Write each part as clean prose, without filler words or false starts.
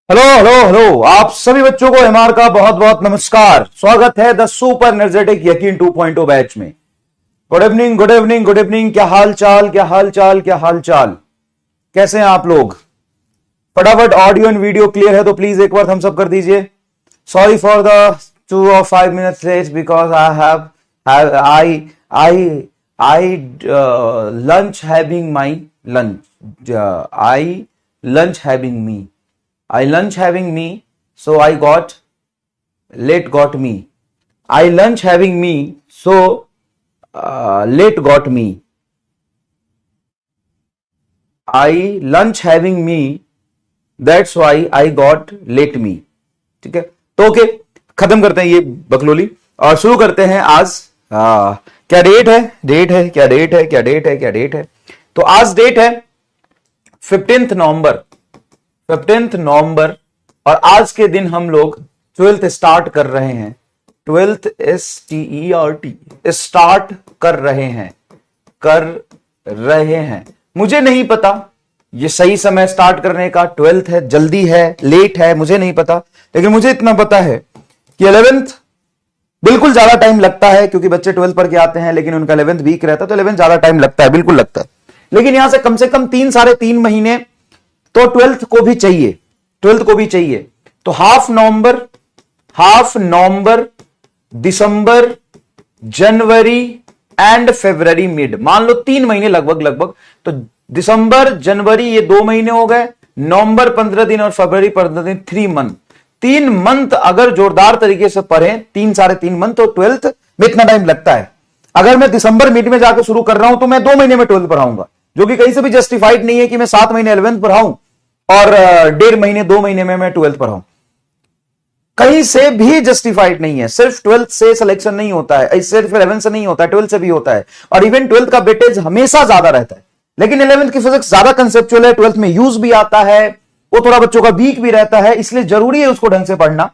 Hello hello hello, आप सभी बच्चों को एमआर का बहुत बहुत नमस्कार। स्वागत है द सुपर एनर्जेटिक यकीन 2.0 बैच में। Good evening good evening good evening. क्या हाल चाल, क्या हाल चाल, क्या हाल चाल, कैसे हैं आप लोग? फटाफट ऑडियो एंड वीडियो क्लियर है तो प्लीज एक बार थम्स अप कर दीजिए। Sorry for the 2 or 5 minutes late because I lunch having my lunch I lunch having me, so I got late got me. I lunch having me, so late got me. I lunch having me, that's why I got late me. ठीक है, तो okay, खत्म करते हैं ये बकलोली और शुरू करते हैं आज। क्या डेट है, क्या डेट है। तो आज डेट है 15 नवंबर और आज के दिन हम लोग 12th स्टार्ट कर रहे हैं। 12th STERT स्टार्ट कर रहे हैं। मुझे नहीं पता ये सही समय स्टार्ट करने का 12th है, जल्दी है, लेट है, मुझे नहीं पता, लेकिन मुझे इतना पता है कि 11th बिल्कुल ज्यादा टाइम लगता है क्योंकि बच्चे 12th पढ़ के आते हैं, लेकिन उनका 11th वीक रहता है तो 11th ज्यादा टाइम लगता है, बिल्कुल लगता है। लेकिन यहां से कम 3-3.5 महीने तो 12th को भी चाहिए। तो half November, December, January and February mid, मान लो 3 महीने लगभग। तो दिसंबर जनवरी ये 2 महीने हो गए, नवंबर 15 दिन और फरवरी 15 दिन, 3 मंथ। 3 मंथ अगर जोरदार तरीके से पढ़ें, 3-3.5 मंथ, तो 12th में इतना टाइम लगता है। अगर मैं दिसंबर मिड में जाकर शुरू कर रहा हूं तो मैं 2 महीने में 12th पढ़ाऊंगा, जो कि कहीं से भी जस्टिफाइड नहीं है कि मैं 7 महीने 11th पढ़ाऊं और 1.5 महीने 2 महीने में मैं 12th पढ़ाऊं। कहीं से भी जस्टिफाइड नहीं है। सिर्फ 12th से सिलेक्शन नहीं होता है, सिर्फ 11th से नहीं होता है, 12th से भी होता है। और इवन 12th का वेटेज हमेशा ज्यादा रहता है, लेकिन 11th की फिजिक्स ज्यादा कंसेप्चुअल है, 12th में यूज भी आता है, वो थोड़ा बच्चों का वीक भी रहता है, इसलिए जरूरी है उसको ढंग से पढ़ना,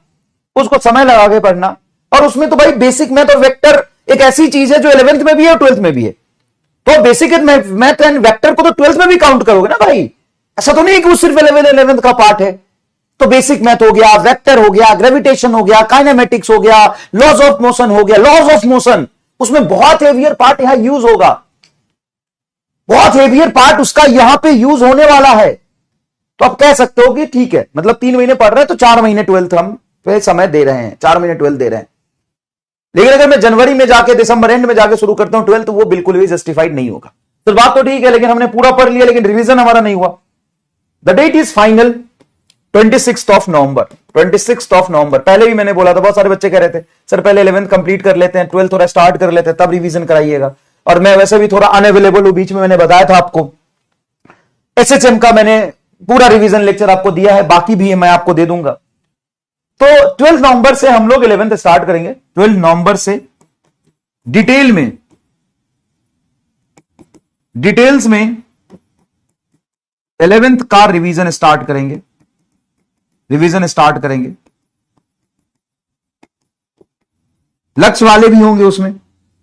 उसको समय लगा के पढ़ना। और उसमें तो भाई बेसिक मैथ और वेक्टर एक ऐसी चीज है जो 11th में भी है और 12th में भी है। तो बेसिक मैथ एंड वेक्टर को तो 12th में भी काउंट करोगे ना भाई, ऐसा तो नहीं कि वो सिर्फ 11th का पार्ट है। तो बेसिक मैथ हो गया, वेक्टर हो गया, ग्रेविटेशन हो गया, काइनेमेटिक्स हो गया, लॉज ऑफ मोशन हो गया। लॉज ऑफ मोशन उसमें बहुत हेवियर पार्ट यहां यूज होगा, बहुत हेवियर पार्ट उसका यहां पे यूज होने वाला है। तो आप कह सकते हो कि ठीक है, मतलब 3 महीने पढ़ रहे हैं तो 4 महीने 12th हम पे समय दे रहे हैं, 4 महीने 12th दे रहे हैं। लेकिन अगर मैं जनवरी में जाके दिसंबर एंड में जाके शुरू करता हूं 12th, तो वो बिल्कुल भी जस्टिफाइड नहीं होगा। तो बात तो ठीक है, लेकिन हमने पूरा पढ़ लिया, लेकिन रिवीजन हमारा नहीं हुआ। The date is final 26th November. पहले भी मैंने बोला था, बहुत सारे बच्चे कह रहे थे सर पहले 11th कंप्लीट कर लेते हैं, 12th थोड़ा स्टार्ट कर लेते हैं, तब रिवीजन कराइएगा। और मैं वैसे भी थोड़ा अनअवेलेबल हूं, बीच में मैंने बताया था आपको एसएचएम का मैंने पूरा रिवीजन लेक्चर आपको दिया है, बाकी भी है मैं आपको दे दूंगा। तो 12 नवंबर से हम लोग 11th स्टार्ट करेंगे। 12 नवंबर से डिटेल्स में 11th का रिवीजन स्टार्ट करेंगे। लक्ष्य वाले भी होंगे उसमें,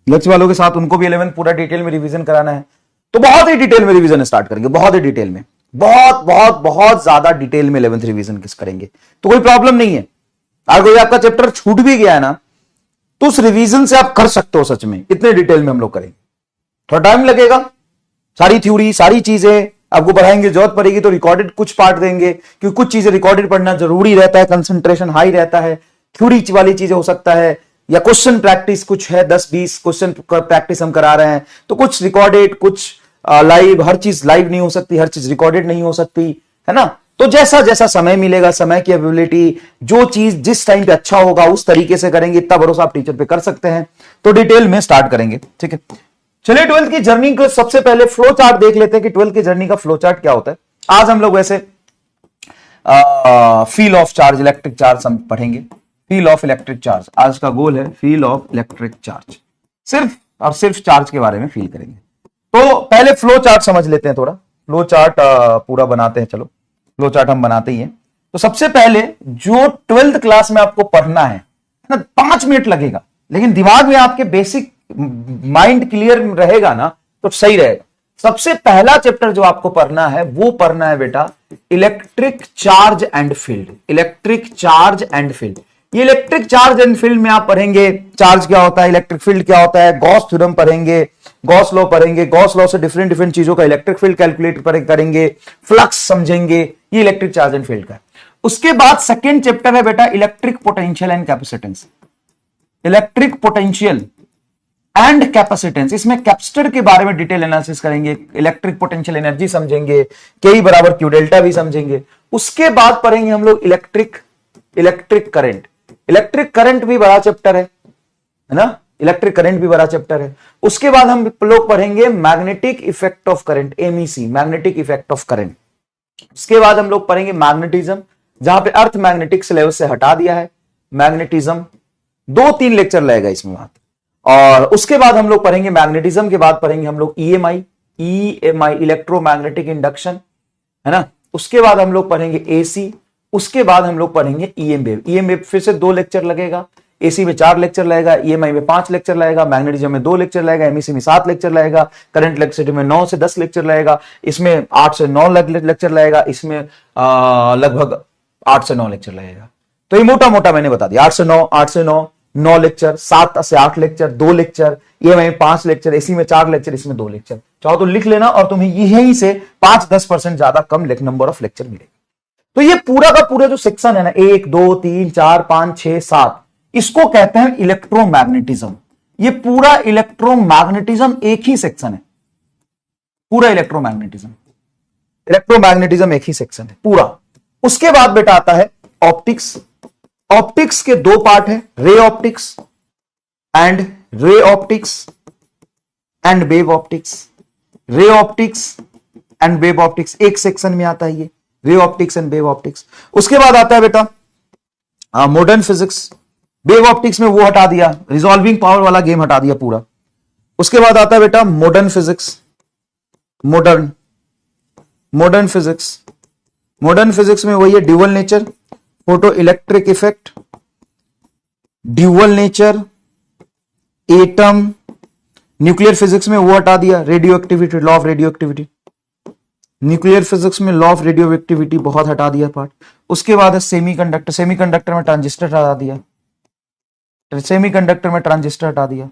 लक्ष्य वालों के साथ उनको भी 11th पूरा डिटेल में रिवीजन कराना है, तो बहुत ही डिटेल में रिवीजन स्टार्ट करेंगे, बहुत ही डिटेल में, बहुत ज्यादा डिटेल में 11th रिवीजन किस करेंगे। तो कोई प्रॉब्लम नहीं है, अगर कोई आपका चैप्टर छूट भी गया है ना, तो उस रिवीजन से आप कर सकते हो। सच में इतने डिटेल में हम लोग करेंगे, थोड़ा टाइम लगेगा, सारी थ्योरी सारी चीजें आपको पढ़ाएंगे, जरूरत पड़ेगी तो रिकॉर्डेड कुछ पार्ट देंगे, क्योंकि कुछ चीजें रिकॉर्डेड पढ़ना जरूरी रहता है, कंसंट्रेशन हाई रहता है। थ्योरी वाली चीजें हो सकता है, या क्वेश्चन प्रैक्टिस कुछ है, 10-20 क्वेश्चन प्रैक्टिस हम करा रहे हैं, तो कुछ रिकॉर्डेड, कुछ लाइव। हर चीज लाइव नहीं हो सकती, हर चीज रिकॉर्डेड नहीं हो सकती, है ना। तो जैसा जैसा समय मिलेगा, समय की अवेलेबिलिटी, जो चीज जिस टाइम पे अच्छा होगा उस तरीके से करेंगे। इतना भरोसा आप टीचर पे कर सकते हैं। तो डिटेल में स्टार्ट करेंगे, ठीक है। चलिए 12th की जर्नी को सबसे पहले फ्लो चार्ट देख लेते हैं कि 12th की जर्नी का फ्लो चार्ट क्या होता है। आज हम लोग वैसे feel of charge, electric charge हम पढ़ेंगे। फील ऑफ इलेक्ट्रिक चार्ज आज का गोल है, फील ऑफ इलेक्ट्रिक चार्ज, सिर्फ और सिर्फ चार्ज के बारे में फील करेंगे। तो पहले फ्लो चार्ट समझ लेते हैं, थोड़ा फ्लो चार्ट पूरा बनाते हैं। चलो फ्लो चार्ट हम बनाते ही हैं। तो सबसे पहले जो 12th क्लास में आपको पढ़ना है ना, 5 मिनट लगेगा, लेकिन दिमाग में आपके बेसिक माइंड क्लियर रहेगा ना, तो सही रहेगा। सबसे पहला चैप्टर जो आपको पढ़ना है वो पढ़ना है बेटा electric charge and field. Electric charge and field, ये इलेक्ट्रिक चार्ज एंड फील्ड में आप पढ़ेंगे चार्ज क्या होता है, इलेक्ट्रिक फील्ड क्या होता है, गॉस थ्योरम पढ़ेंगे, गॉस लॉ पढ़ेंगे, गॉस लॉ से डिफरेंट डिफरेंट चीजों का इलेक्ट्रिक फील्ड कैलकुलेट करेंगे, फ्लक्स समझेंगे, ये इलेक्ट्रिक चार्ज एंड फील्ड का है। उसके बाद सेकेंड चैप्टर है बेटा electric potential and capacitance. Electric potential and capacitance, इसमें कैपेसिटर के बारे में डिटेल एनालिसिस करेंगे, इलेक्ट्रिक पोटेंशियल एनर्जी समझेंगे, के बराबर क्यू डेल्टा भी समझेंगे। उसके बाद पढ़ेंगे हम लोग इलेक्ट्रिक करंट। इलेक्ट्रिक करंट भी बड़ा चैप्टर है ना, इलेक्ट्रिक करंट भी बड़ा चैप्टर है। उसके बाद हम लोग पढ़ेंगे magnetic effect of current, MEC, magnetic effect of current. उसके बाद हम लोग पढ़ेंगे मैग्नेटिज्म, जहां पे अर्थ मैग्नेटिक सिलेबस से हटा दिया है मैग्नेटिज्म, 2-3 लेक्चर लगेगा इसमें बात। और उसके बाद हम लोग पढ़ेंगे मैग्नेटिज्म के बाद पढ़ेंगे हम लोग ईएमआई, इलेक्ट्रोमैग्नेटिक इंडक्शन, है ना। उसके बाद हम लोग पढ़ेंगे एसी, उसके बाद हम लोग पढ़ेंगे ईएम वेव। ईएम वेव फिर से 2 लेक्चर लगेगा, एसी में 4 लेक्चर लगेगा, ईएमआई में 5 लेक्चर लगेगा, मैग्नेटिज्म में 2 लेक्चर लगेगा, एमईसी में 7 लेक्चर लगेगा, करंट इलेक्ट्रिसिटी में 9 से 10 लेक्चर लगेगा, इसमें 8 से 9 लेक्चर लगेगा, इसमें लगभग 8 से 9 लेक्चर लगेगा। तो ये मोटा मोटा मैंने बता दिया, 8 से 9 लेक्चर, 7 से 8 लेक्चर, 2 लेक्चर, ईएमआई में 5 लेक्चर, एसी में 4 लेक्चर, इसमें 2 लेक्चर। चाहो तो लिख लेना और तुम्हें यहीं से 5-10% ज्यादा कम नंबर ऑफ लेक्चर मिलेगा। तो ये पूरा का पूरा जो सेक्शन है ना, 1 2 3 4 5 6 7, इसको कहते हैं इलेक्ट्रोमैग्नेटिज्म। ये पूरा इलेक्ट्रोमैग्नेटिज्म एक ही सेक्शन है, पूरा इलेक्ट्रोमैग्नेटिज्म एक ही सेक्शन है पूरा। उसके बाद बेटा आता है ऑप्टिक्स। ऑप्टिक्स के 2 पार्ट है, ray optics and wave optics एक सेक्शन में आता है ये, ray optics and wave optics. उसके बाद आता है बेटा मॉडर्न फिजिक्स। वेव ऑप्टिक्स में वो हटा दिया, रिजॉल्विंग पावर वाला गेम हटा दिया पूरा। उसके बाद आता है बेटा मॉडर्न फिजिक्स। मॉडर्न फिजिक्स में वही है dual nature, photo electric effect, dual nature, atom. Nuclear physics में वो हटा दिया, radio activity, law of radio activity. Nuclear physics में लॉ ऑफ रेडियो एक्टिविटी बहुत हटा दिया पार्ट। उसके बाद है सेमीकंडक्टर। सेमीकंडक्टर में ट्रांजिस्टर हटा दिया,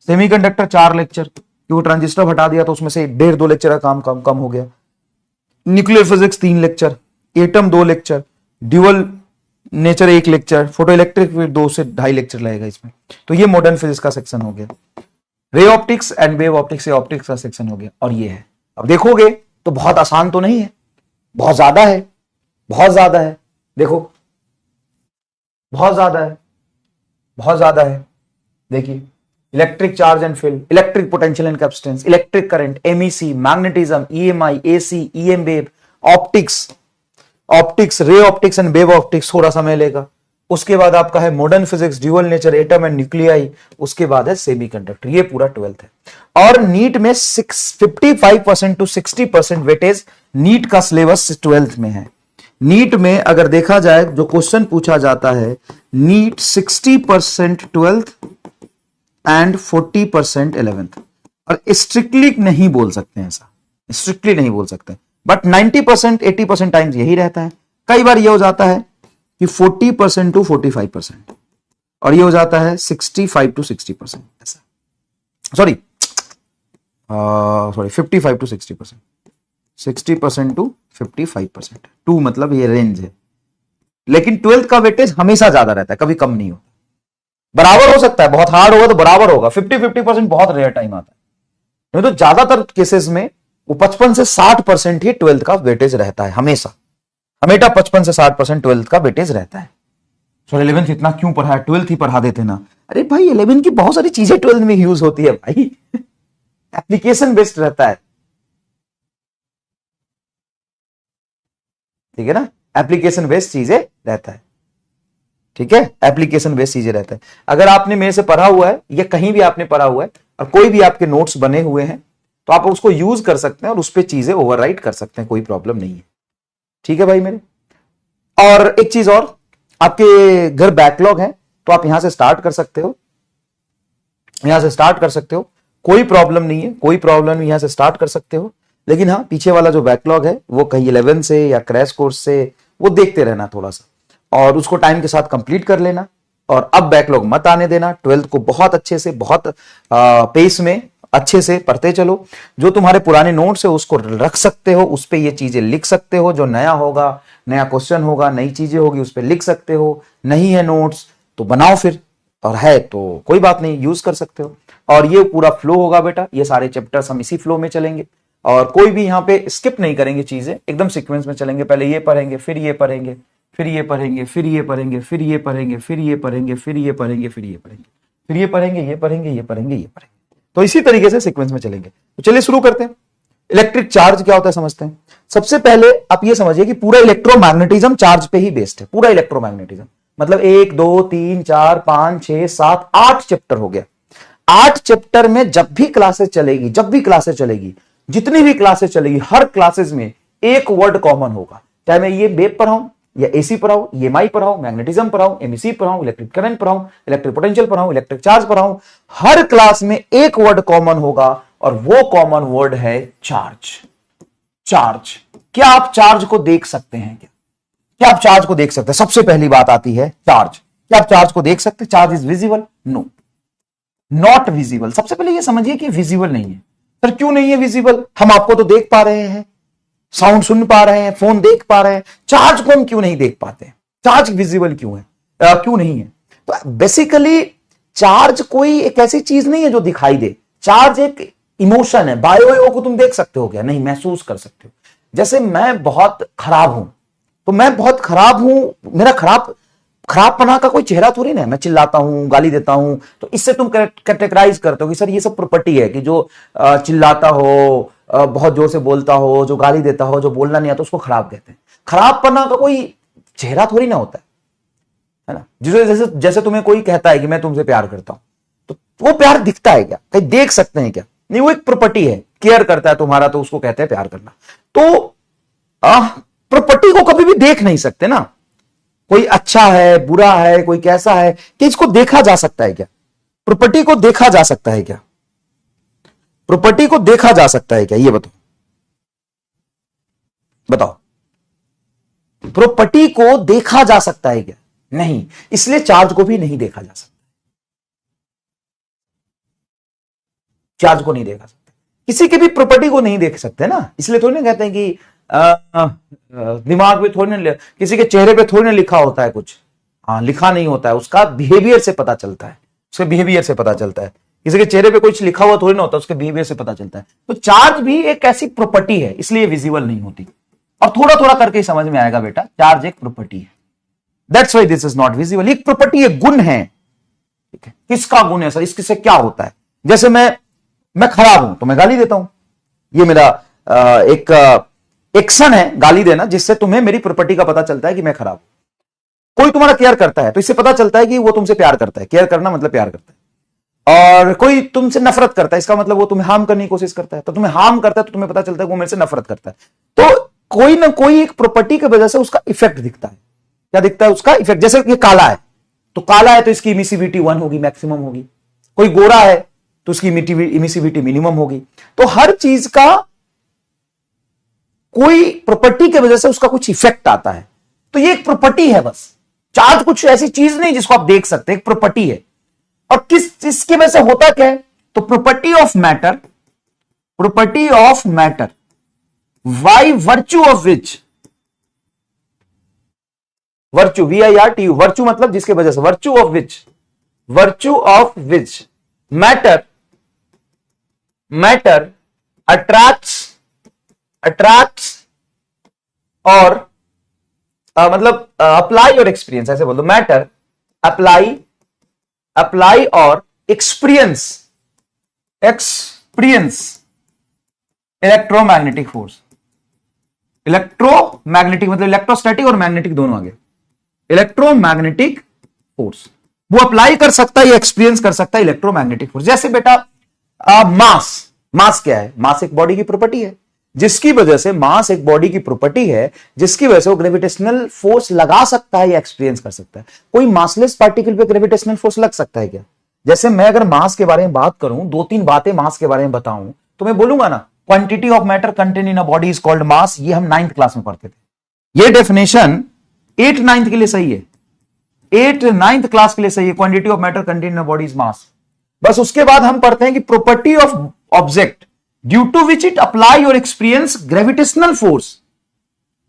सेमीकंडक्टर 4 लेक्चर, क्योंकि ट्रांजिस्टर हटा दिया तो उसमें से 1.5-2 लेक्चर का काम कम हो गया। Nuclear physics 3 lecture, atom 2 lecture, dual nature 1 lecture, photo electric 2 से 2.5 लेक्चर लगेगा इसमें। तो ये मॉडर्न फिजिक्स का सेक्शन हो गया। Ray optics and wave optics, optics का सेक्शन हो गया। और ये है, अब देखोगे तो बहुत आसान तो नहीं है, बहुत ज्यादा है, देखो बहुत ज्यादा है। देखिए electric charge and field, electric potential and capacitance, electric current, MEC, magnetism, EMI, AC, EM wave, optics, ray optics and wave optics थोड़ा समय लेगा। उसके बाद आपका है modern physics, dual nature, atom and nuclei. उसके बाद है सेमीकंडक्टर। ये पूरा 12th है। और नीट में 55% to 60% वेटेज नीट का सिलेबस 12th में है। नीट में अगर देखा जाए जो क्वेश्चन पूछा जाता है, नीट 60% 12th एंड 40% 11th। और स्ट्रिक्टली नहीं बोल सकते हैं ऐसा, स्ट्रिक्टली नहीं बोल सकते, बट 90% 80% टाइम्स यही रहता है। कई बार यह हो जाता है कि 40% to 45%, और ये हो जाता है 65 to 60%, ऐसा। सॉरी 55 to 60%, 60% to 55%, 2 मतलब ये रेंज है। लेकिन 12th का वेटेज हमेशा ज्यादा रहता है, कभी कम नहीं होता। बराबर हो सकता है, बहुत हार्ड होगा तो बराबर होगा, 50-50% बहुत रेयर टाइम आता है। नहीं तो ज्यादातर केसेस में वो 55 से 60% ही 12th का वेटेज रहता है, हमेशा 55 से 60% 12th का वेटेज रहता है। सो 11th इतना क्यों पढ़ा है, 12th ही पढ़ा देते ना। अरे भाई 11th की बहुत सारी चीजें 12th में यूज होती है भाई, एप्लीकेशन बेस्ड रहता है, ठीक है ना, एप्लीकेशन बेस्ड चीजें रहता है, ठीक है, एप्लीकेशन बेस्ड चीजें रहता है। अगर आपने मेरे से पढ़ा हुआ है या कहीं भी आपने पढ़ा हुआ है और कोई भी आपके नोट्स बने हुए हैं तो आप उसको यूज कर सकते हैं और उस पर चीजें ओवरराइट कर सकते हैं, कोई प्रॉब्लम नहीं है, ठीक है भाई मेरे। और एक चीज और, आपके घर बैकलॉग है तो आप यहां से स्टार्ट कर सकते हो, कोई प्रॉब्लम नहीं है, यहां से स्टार्ट कर सकते हो। लेकिन हाँ, पीछे वाला जो बैकलॉग है वो कहीं 11 से या क्रैश कोर्स से वो देखते रहना थोड़ा सा, और उसको टाइम के साथ कंप्लीट कर लेना। और अब बैकलॉग मत आने देना। 12th को बहुत अच्छे से, बहुत पेस में अच्छे से पढ़ते चलो। जो तुम्हारे पुराने नोट्स है उसको रख सकते हो, उस पे ये चीजें लिख सकते हो। जो नया होगा, नया क्वेश्चन होगा, नई चीजें होगी, उस पे लिख सकते हो। नहीं है नोट्स तो बनाओ फिर, और है तो कोई बात नहीं, यूज कर सकते हो। और ये पूरा फ्लो होगा बेटा, ये सारे चैप्टर्स हम इसी फ्लो में चलेंगे, और कोई भी यहाँ पे स्किप नहीं करेंगे, चीजें एकदम सीक्वेंस में चलेंगे। पहले ये पढ़ेंगे, फिर ये पढ़ेंगे, फिर ये पढ़ेंगे, फिर ये पढ़ेंगे, फिर ये पढ़ेंगे, फिर ये पढ़ेंगे, फिर ये पढ़ेंगे, फिर ये पढ़ेंगे, फिर ये पढ़ेंगे, ये पढ़ेंगे, ये पढ़ेंगे, ये पढ़ेंगे। तो इसी तरीके से सीक्वेंस में चलेंगे। तो चलिए शुरू करते हैं। इलेक्ट्रिक चार्ज क्या होता है समझते हैं। सबसे पहले आप ये समझिए कि पूरा इलेक्ट्रोमैग्नेटिज्म चार्ज पे ही बेस्ड है। पूरा इलेक्ट्रोमैग्नेटिज्म मतलब 1 2 3 4 5 6 7 8 चैप्टर हो गया। 8 चैप्टर में जब भी क्लासेस चलेगी, जितनी भी क्लासेस चलेगी, हर क्लासेस में एक वर्ड कॉमन होगा। चाहे मैं ये वेव पढ़ाऊं या एसी पढ़ाऊं, ईएमआई पढ़ाऊं, मैग्नेटिज्म पढ़ाऊं, एमईसी पढ़ाऊं, इलेक्ट्रिक करंट पढ़ाऊं, इलेक्ट्रिक पोटेंशियल पढ़ाऊं, इलेक्ट्रिक चार्ज पढ़ाऊं, हर क्लास में एक वर्ड कॉमन होगा, और वो कॉमन वर्ड है चार्ज। चार्ज, क्या आप चार्ज को देख सकते हैं? क्या आप चार्ज को देख सकते हैं? सबसे पहली बात आती है चार्ज। क्या आप चार्ज को देख सकते हैं? Charge is visible? No, not visible. सबसे पहले ये समझिए कि विजिबल नहीं है। सर क्यों नहीं है विजिबल? हम आपको तो देख पा रहे हैं, साउंड सुन पा रहे हैं, फोन देख पा रहे हैं, चार्ज को हम क्यों नहीं देख पाते? चार्ज विजिबल क्यों है, क्यों नहीं है? तो बेसिकली चार्ज कोई एक ऐसी चीज नहीं है जो दिखाई दे। चार्ज एक इमोशन है। बायो को तुम देख सकते हो क्या? नहीं, महसूस कर सकते हो। जैसे मैं बहुत खराब हूं, तो मैं बहुत खराब हूं, मेरा खराबपना का कोई चेहरा थोड़ी ना है। मैं चिल्लाता हूं, गाली देता हूं, तो इससे तुम कैटेगराइज करते हो कि सर ये सब प्रॉपर्टी है, कि जो चिल्लाता हो, बहुत जोर से बोलता हो, जो गाली देता हो, जो बोलना नहीं आता, उसको खराब कहते हैं। खराबपना का कोई चेहरा थोड़ी ना होता है ना। जैसे जैसे तुम्हें कोई कहता है कि मैं तुमसे प्यार करता हूं, तो वो प्यार दिखता है क्या? कहीं देख सकते हैं क्या? नहीं, वो एक प्रॉपर्टी है। केयर करता है तुम्हारा, तो उसको कहते हैं प्यार करना। तो प्रॉपर्टी को कभी भी देख नहीं सकते ना। कोई अच्छा है, बुरा है, कोई कैसा है, कि इसको देखा जा सकता है क्या? प्रॉपर्टी को देखा जा सकता है क्या? प्रॉपर्टी को देखा जा सकता है क्या? ये बताओ, प्रॉपर्टी को देखा जा सकता है क्या? नहीं, इसलिए चार्ज को भी नहीं देखा जा सकता। चार्ज को नहीं देखा सकता, किसी की भी प्रॉपर्टी को नहीं देख सकते ना। इसलिए थोड़ी ना कहते हैं कि दिमाग में थोड़ी ना, किसी के चेहरे पे थोड़ी ना लिखा होता है कुछ। हाँ, लिखा नहीं होता है, उसका बिहेवियर से पता चलता है। उसके बिहेवियर से पता चलता है। किसी के चेहरे पे कुछ लिखा हुआ थोड़ी ना होता, उसके बिहेवियर से पता चलता है। तो चार्ज भी एक ऐसी प्रॉपर्टी है, इसलिए विजिबल नहीं होती। और थोड़ा थोड़ा करके समझ में आएगा बेटा, चार्ज एक प्रॉपर्टी है। That's why this is not visible. एक प्रॉपर्टी, एक गुण है। ठीक है, किसका गुण है सर? इससे क्या होता है? जैसे मैं खराब हूं तो मैं गाली देता हूं। ये मेरा एक एक्शन है, गाली देना, जिससे तुम्हें मेरी प्रॉपर्टी का पता चलता है कि मैं खराब हूं। कोई तुम्हारा केयर करता है तो इससे पता चलता है कि वो तुमसे प्यार करता है। केयर करना मतलब प्यार करता है। और कोई तुमसे नफरत करता है, इसका मतलब वो तुम्हें हार्म करने की कोशिश करता है। तो तुम्हें हार्म करता है तो तुम्हें पता चलता है कि वो मेरे से नफरत करता है। तो कोई ना कोई एक प्रॉपर्टी की वजह से उसका इफेक्ट दिखता है। क्या दिखता है? उसका इफेक्ट। जैसे ये काला है, तो काला है तो इसकी इमिसिविटी 1 होगी, मैक्सिमम होगी। कोई गोरा है तो उसकी इमिसिविटी मिनिमम होगी। तो हर चीज का कोई प्रॉपर्टी की वजह से उसका कुछ इफेक्ट आता है। तो ये एक प्रॉपर्टी है बस। चार्ज कुछ ऐसी चीज नहीं जिसको आप देख सकते, एक प्रॉपर्टी है। और किस इसकी वजह से होता क्या है? तो property of matter, by virtue of which, virtue VIRTU, virtue मतलब जिसके वजह से, virtue of which matter attracts और मतलब अप्लाई और एक्सपीरियंस, ऐसे बोल दो। मैटर अप्लाई और एक्सपीरियंस इलेक्ट्रोमैग्नेटिक फोर्स। इलेक्ट्रोमैग्नेटिक मतलब इलेक्ट्रोस्टैटिक और मैग्नेटिक दोनों आ गए। इलेक्ट्रोमैग्नेटिक फोर्स वो अप्लाई कर सकता है या एक्सपीरियंस कर सकता है इलेक्ट्रोमैग्नेटिक फोर्स। जैसे बेटा मास क्या है? मास एक बॉडी की प्रॉपर्टी है, जिसकी वजह से मास एक बॉडी की प्रॉपर्टी है, जिसकी वजह से वो ग्रेविटेशनल फोर्स लगा सकता है या एक्सपीरियंस कर सकता है। कोई मासलेस पार्टिकल पे ग्रेविटेशनल फोर्स लग सकता है क्या? जैसे मैं अगर मास के बारे में बात करूं, 2-3 बातें मास के बारे में बताऊं, तो मैं बोलूंगा ना quantity of matter contain in a body is called मास। ये हम 9th क्लास में पढ़ते थे। ये डेफिनेशन 8th 9th के लिए सही है, 8th 9th क्लास के लिए सही है। Quantity of matter contain in a body is mass. बस उसके बाद हम पढ़ते हैं कि property of object due to which it apply और experience gravitational force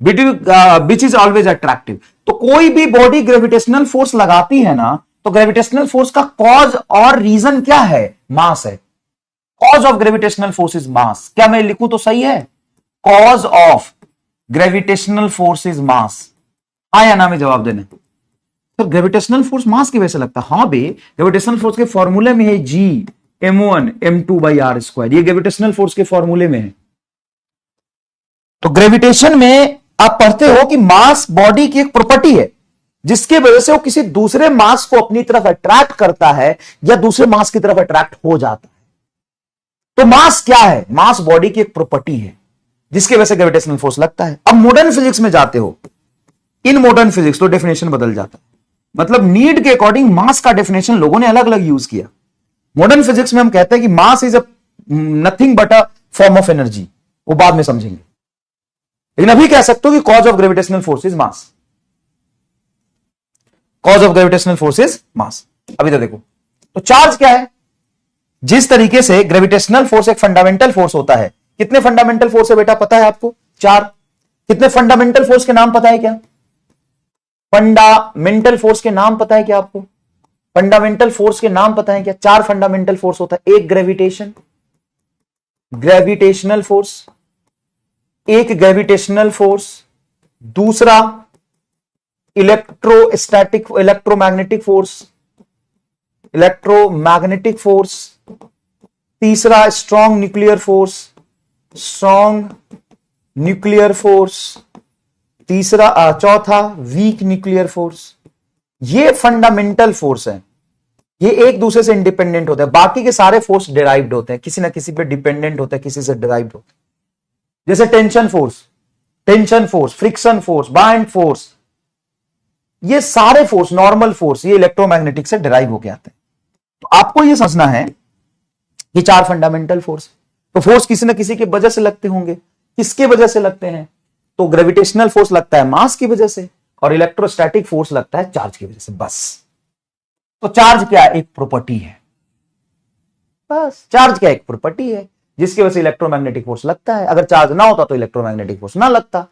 which is always attractive. तो कोई भी बॉडी ग्रेविटेशनल फोर्स लगाती है ना, तो ग्रेविटेशनल फोर्स का कॉज और रीजन क्या है? मास है। Cause of gravitational force is mass. क्या मैं लिखूं तो सही है? Cause of gravitational force is mass. हाँ या ना में जवाब देने। तो ग्रेविटेशनल फोर्स मास की वजह से लगता है। हाँ बे, ग्रेविटेशनल फोर्स के फॉर्मूले में है G m1 m2 by r square. ये ग्रेविटेशनल फोर्स के फॉर्मूले में है। तो ग्रेविटेशन में आप पढ़ते हो कि मास बॉडी की एक प्रॉपर्टी है जिसके वजह से वो किसी दूसरे मास को अपनी तरफ अट्रैक्ट करता है या दूसरे मास की तरफ अट्रैक्ट हो जाता है। तो मास क्या है? मास बॉडी की एक प्रॉपर्टी है जिसकी वजह से ग्रेविटेशनल फोर्स लगता है। अब मॉडर्न फिजिक्स में जाते हो, इन मॉडर्न फिजिक्स तो डेफिनेशन बदल जाता है। मतलब नीड के अकॉर्डिंग मास का डेफिनेशन लोगों ने अलग अलग यूज किया। मॉडर्न फिजिक्स में हम कहते हैं कि mass is a nothing but a form of energy. वो बाद में समझेंगे, लेकिन अभी कह सकते हो कि cause of gravitational force is mass. Cause of gravitational force is mass. अभी तो देखो, तो चार्ज क्या है? जिस तरीके से ग्रेविटेशनल फोर्स एक फंडामेंटल फोर्स होता है। कितने फंडामेंटल फोर्स है बेटा पता है आपको? 4। कितने फंडामेंटल फोर्स के नाम पता है क्या? फंडामेंटल फोर्स के नाम पता है क्या आपको? फंडामेंटल फोर्स के नाम पता है क्या? 4 फंडामेंटल फोर्स होता है। एक ग्रेविटेशन, ग्रेविटेशनल फोर्स, एक ग्रेविटेशनल फोर्स, दूसरा electrostatic electromagnetic force, electromagnetic force, तीसरा strong nuclear force, strong nuclear force, तीसरा चौथा वीक न्यूक्लियर फोर्स। ये फंडामेंटल फोर्स है। ये एक दूसरे से इंडिपेंडेंट होते हैं। बाकी के सारे फोर्स डिराइव्ड होते हैं, किसी ना किसी पे डिपेंडेंट होते हैं, किसी से डिराइव्ड होते हैं। जैसे tension force, friction force, bind force, ये सारे फोर्स, नॉर्मल फोर्स, ये इलेक्ट्रोमैग्नेटिक से डिराइव होके आते हैं। तो आपको ये समझना है कि 4 फंडामेंटल फोर्स। तो फोर्स किसी ना किसी की वजह से लगते होंगे। किसके वजह से लगते हैं? तो ग्रेविटेशनल फोर्स लगता है मास की वजह से, और इलेक्ट्रोस्टैटिक फोर्स लगता है चार्ज की वजह से। बस। तो चार्ज क्या है? एक प्रॉपर्टी है। बस। चार्ज क्या है? एक प्रॉपर्टी है जिसकी वजह से इलेक्ट्रोमैग्नेटिक फोर्स लगता है। अगर चार्ज ना होता तो इलेक्ट्रोमैग्नेटिक फोर्स ना लगता।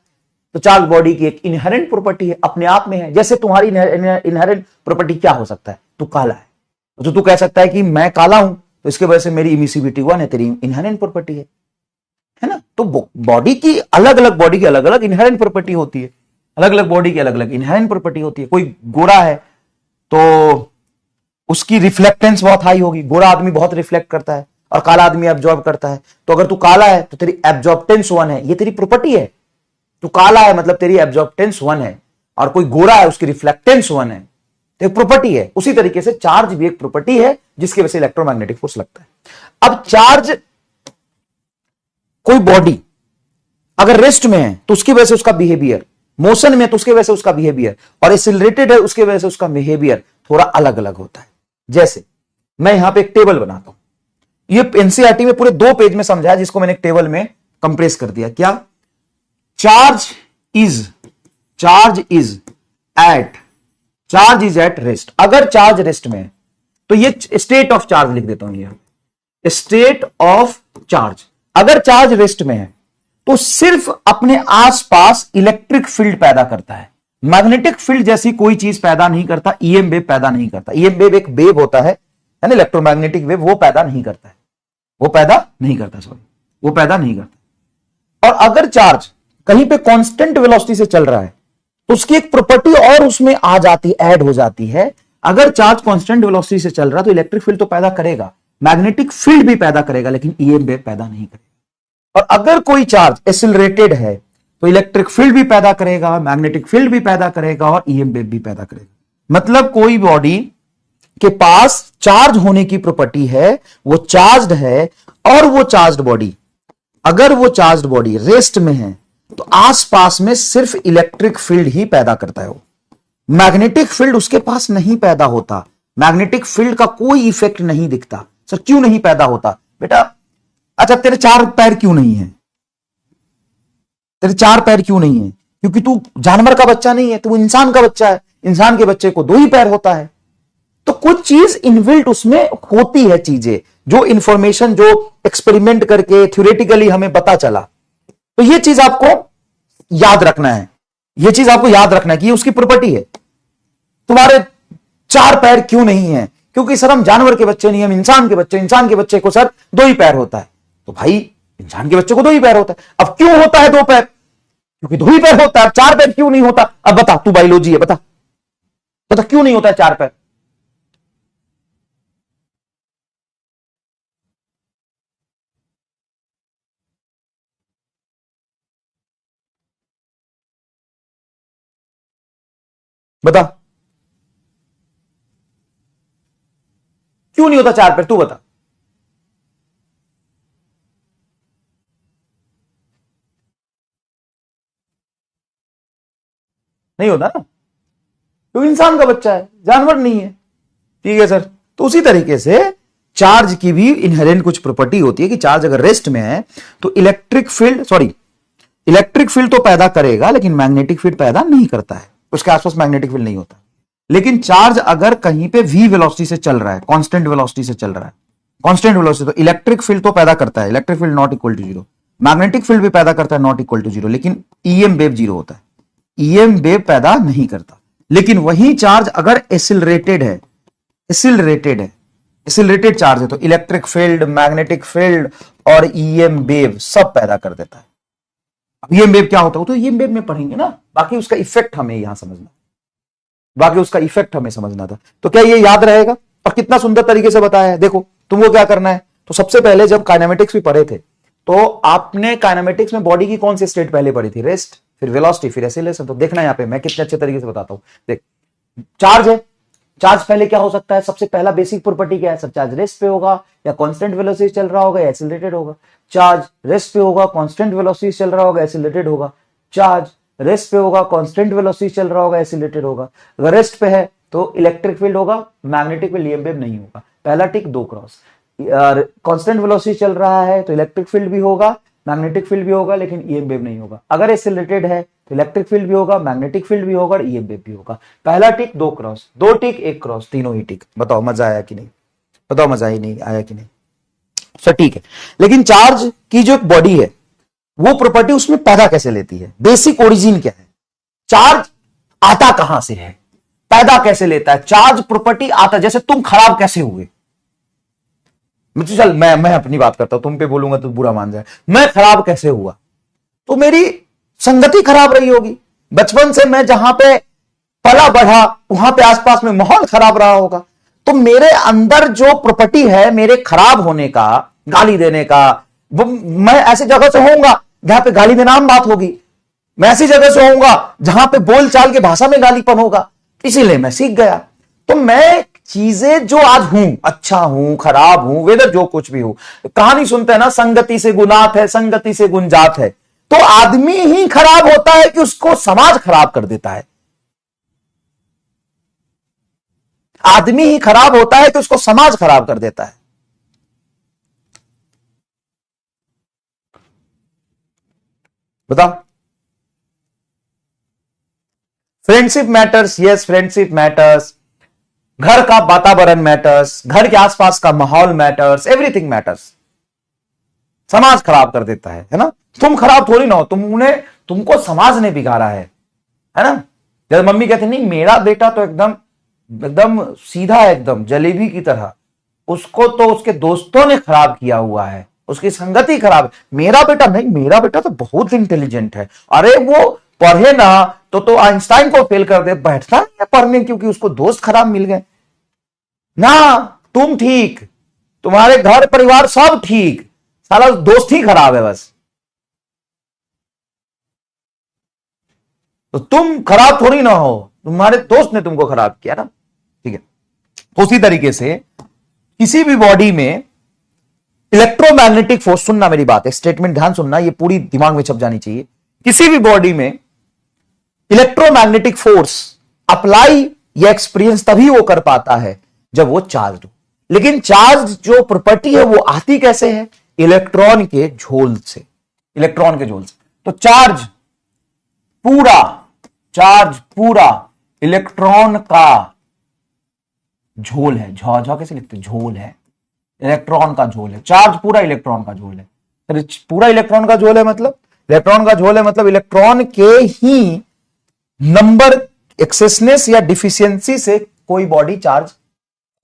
तो चार्ज बॉडी की एक इनहेरेंट प्रॉपर्टी है, अपने आप में है। जैसे तुम्हारी इनहेरेंट प्रॉपर्टी क्या हो सकता है? तू काला है, तो तू कह सकता है कि मैं काला हूं तो इसके वजह से मेरी इमिसिविटी 1 है, तेरी इनहेरेंट प्रॉपर्टी है ना। तो बॉडी की अलग अलग इनहेरेंट प्रॉपर्टी होती है। अलग अलग बॉडी की अलग अलग इनहेरेंट प्रॉपर्टी होती है। कोई गोरा है तो उसकी रिफ्लेक्टेंस बहुत हाई होगी। गोरा आदमी बहुत रिफ्लेक्ट करता है और काला आदमी एब्जॉर्ब करता है। तो अगर तू काला है तो तेरी एब्जॉर्बटेंस 1 है, ये तेरी प्रॉपर्टी है। तू काला है मतलब तेरी एब्जॉर्बटेंस 1 है, और कोई गोरा है उसकी रिफ्लेक्टेंस 1 है, तो प्रॉपर्टी है। उसी तरीके से चार्ज भी एक प्रॉपर्टी है जिसकी वजह से इलेक्ट्रोमैग्नेटिक फोर्स लगता है। अब चार्ज, कोई बॉडी अगर रेस्ट में है तो उसकी वजह से उसका बिहेवियर, मोशन में तो उसकी वजह से उसका बिहेवियर, और एक्सिलरेटेड है उसकी वजह से उसका बिहेवियर थोड़ा अलग अलग होता है। जैसे मैं यहां पे एक टेबल बनाता हूं, ये एनसीईआरटी में पूरे 2 पेज में समझाया, जिसको मैंने एक टेबल में कंप्रेस कर दिया। क्या? Charge is at rest. अगर चार्ज रेस्ट में है तो ये स्टेट ऑफ चार्ज लिख देता हूं, ये स्टेट ऑफ चार्ज। अगर चार्ज रेस्ट में है तो सिर्फ अपने आसपास इलेक्ट्रिक फील्ड पैदा करता है, मैग्नेटिक फील्ड जैसी कोई चीज पैदा नहीं करता, ईएम वेव पैदा नहीं करता। ईएम वेव एक वेव होता है ना, इलेक्ट्रोमैग्नेटिक वेव, वो पैदा नहीं करता। और अगर चार्ज कहीं पे कांस्टेंट वेलोसिटी से चल रहा है तो उसकी एक प्रॉपर्टी और उसमें आ जाती है, ऐड हो जाती है। अगर चार्ज कांस्टेंट वेलोसिटी से चल रहा है तो इलेक्ट्रिक फील्ड तो पैदा करेगा, मैग्नेटिक फील्ड भी पैदा करेगा, लेकिन ईएम वेव पैदा नहीं करेगा। और अगर कोई चार्ज एक्सिलरेटेड है तो इलेक्ट्रिक फील्ड भी पैदा करेगा, मैग्नेटिक फील्ड भी पैदा करेगा, और ईएम वेव भी पैदा करेगा। मतलब कोई बॉडी के पास चार्ज होने की प्रॉपर्टी है, वो चार्ज्ड है, और वो चार्ज्ड बॉडी, अगर वो चार्ज्ड बॉडी रेस्ट में है तो आसपास में सिर्फ इलेक्ट्रिक फील्ड ही पैदा करता है। वो मैग्नेटिक फील्ड उसके पास नहीं पैदा होता। मैग्नेटिक फील्ड का कोई इफेक्ट नहीं दिखता। सर क्यों नहीं पैदा होता? बेटा अच्छा तेरे चार पैर क्यों नहीं है? तेरे चार पैर क्यों नहीं है? क्योंकि तू जानवर का बच्चा नहीं है, तू इंसान का बच्चा है। इंसान के बच्चे को दो ही पैर होता है। तो कुछ चीज इनबिल्ट उसमें होती है, चीजें जो इंफॉर्मेशन जो एक्सपेरिमेंट करके थ्योरेटिकली हमें पता चला। तो ये चीज आपको याद रखना है, ये चीज आपको याद रखना है कि ये उसकी प्रॉपर्टी है। तुम्हारे चार पैर क्यों नहीं है? क्योंकि सर हम जानवर के बच्चे नहीं, हम इंसान के बच्चे। इंसान के बच्चे को सर दो ही पैर होता है। तो भाई इंसान के बच्चे को दो ही पैर होता है। अब क्यों होता है दो पैर? क्योंकि दो ही पैर होता है। चार पैर क्यों नहीं होता? अब बता, तू बायोलॉजी है, बता बता क्यों नहीं होता है चार पैर? बता क्यों नहीं होता चार पैर, तू बता। नहीं होता ना, तो इंसान का बच्चा है, जानवर नहीं है। ठीक है सर। तो उसी तरीके से चार्ज की भी इनहेरेंट कुछ प्रॉपर्टी होती है कि चार्ज अगर रेस्ट में है तो इलेक्ट्रिक फील्ड तो पैदा करेगा लेकिन मैग्नेटिक फील्ड पैदा नहीं करता है, उसके आसपास मैग्नेटिक फील्ड नहीं होता। लेकिन चार्ज अगर कहीं पे v वेलोसिटी से चल रहा है, कांस्टेंट वेलोसिटी से चल रहा है, कांस्टेंट वेलोसिटी, तो इलेक्ट्रिक फील्ड तो पैदा करता है, electric field not equal to zero. Magnetic field भी पैदा करता है नॉट इक्वल टू जीरो, लेकिन ईएम वेव जीरो होता है, ईएम वेव पैदा नहीं करता। लेकिन वही चार्ज अगर एसिलरेटेड है, एसिलरेटेड चार्ज है, तो इलेक्ट्रिक फील्ड, मैग्नेटिक फील्ड और ईएम वेव सब पैदा कर देता है। अब ईएम वेव क्या होता है तो ईएम वेव में पढ़ेंगे ना, बाकी उसका इफेक्ट हमें यहां समझना, बाकी उसका इफेक्ट हमें समझना था। तो क्या ये याद रहेगा? और कितना सुंदर तरीके से बताया है। देखो तुमको क्या करना है, तो सबसे पहले जब काइनेमेटिक्स भी पढ़े थे तो आपने काइनेमेटिक्स में बॉडी की कौन सी स्टेट पहले पढ़ी थी? रेस्ट, फिर वेलोसिटी, फिर एसिलेशन। तो देखना यहां पे मैं कितने अच्छे तरीके से बताता हूं। देख, चार्ज है, चार्ज पहले क्या हो सकता है? सबसे पहला बेसिक प्रॉपर्टी क्या है सर? चार्ज रेस्ट पे होगा या कांस्टेंट वेलोसिटी चल रहा होगा या एक्सीलरेटेड होगा। चार्ज रेस्ट पे होगा, कांस्टेंट वेलोसिटी चल रहा होगा, एक्सीलरेटेड होगा। चार्ज रेस्ट पे होगा, कांस्टेंट वेलोसिटी चल रहा होगा, एक्सीलरेटेड होगा। अगर रेस्ट पे है तो इलेक्ट्रिक फील्ड होगा, मैग्नेटिक फील्ड, ईएम वेव नहीं होगा। पहला टिक, दो क्रॉस। कांस्टेंट वेलोसिटी चल रहा है तो इलेक्ट्रिक फील्ड भी होगा, मैग्नेटिक फील्ड भी होगा, लेकिन ईएम वेव नहीं होगा। अगर एक्सीलरेटेड है तो इलेक्ट्रिक फील्ड भी होगा, मैग्नेटिक फील्ड भी होगा और ईएम वेव भी होगा। पहला टिक, दो क्रॉस, दो टिक, एक क्रॉस, तीनों ही टिक। बताओ मजा आया कि नहीं? बताओ मजा ही नहीं आया कि नहीं? सर ठीक है, लेकिन चार्ज की जो एक बॉडी है वो प्रॉपर्टी उसमें पैदा कैसे लेती है? बेसिक ओरिजिन क्या है? चार्ज आता कहां से है, पैदा कैसे लेता है? चार्ज प्रॉपर्टी आता, जैसे तुम खराब कैसे हुए? चल मैं अपनी बात करता हूं, तुम पे बोलूंगा तो बुरा मान जाए। मैं खराब कैसे हुआ? तो मेरी संगति खराब रही होगी। बचपन से मैं जहां पे पला बढ़ा वहां पे आसपास में माहौल खराब रहा होगा। तो मेरे अंदर जो प्रॉपर्टी है मेरे खराब होने का, गाली देने का, वो मैं ऐसी जगह से होऊंगा जहां पे गाली देना आम बात होगी। मैं ऐसी जगह से होऊंगा जहां पे बोल चाल के भाषा में गालीपन होगा, इसीलिए मैं सीख गया। तो मैं चीजें जो आज हूं, अच्छा हूं, खराब हूं, वेदर जो कुछ भी हूं, कहानी सुनते हैं ना, संगति से गुनात है, संगति से गुंजात है। तो आदमी ही खराब होता है कि उसको समाज खराब कर देता है। आदमी ही खराब होता है कि उसको समाज खराब कर देता है। बता। Friendship matters, yes friendship matters. घर का वातावरण मैटर्स, घर के आसपास का माहौल मैटर्स, एवरीथिंग मैटर्स। समाज खराब कर देता है ना? तुम खराब थोड़ी ना हो, तुमको समाज ने बिगाड़ा है ना? जब मम्मी कहती नहीं मेरा बेटा तो एकदम एकदम सीधा है, एकदम जलेबी की तरह, उसको तो उसके दोस्तों ने खराब किया हुआ है, उसकी संगति खराब है। मेरा बेटा नहीं, मेरा बेटा तो बहुत इंटेलिजेंट है। अरे वो पढ़े ना तो आइंस्टाइन को फेल कर दे, बैठता नहीं है पढ़ने क्योंकि उसको दोस्त खराब मिल गए ना। तुम ठीक, तुम्हारे घर परिवार सब ठीक, साला दोस्त ही खराब है बस। तो तुम खराब थोड़ी ना हो, तुम्हारे दोस्त ने तुमको खराब किया ना। ठीक है। तो उसी तरीके से किसी भी बॉडी में इलेक्ट्रोमैग्नेटिक फोर्स, सुनना मेरी बात है, स्टेटमेंट ध्यान सुनना, ये पूरी दिमाग में छप जानी चाहिए। किसी भी बॉडी में इलेक्ट्रोमैग्नेटिक फोर्स अप्लाई या एक्सपीरियंस तभी वो कर पाता है जब वो चार्ज हो। लेकिन चार्ज जो प्रॉपर्टी है वो आती कैसे है? इलेक्ट्रॉन के झोल से, इलेक्ट्रॉन के झोल से। तो चार्ज पूरा इलेक्ट्रॉन का झोल है। झ कैसे लिखते, झोल है, इलेक्ट्रॉन का झोल है। चार्ज पूरा इलेक्ट्रॉन का झोल है। पूरा इलेक्ट्रॉन का झोल है मतलब, इलेक्ट्रॉन का झोल है मतलब इलेक्ट्रॉन के ही नंबर एक्सेसनेस या डिफिशियंसी से कोई बॉडी चार्ज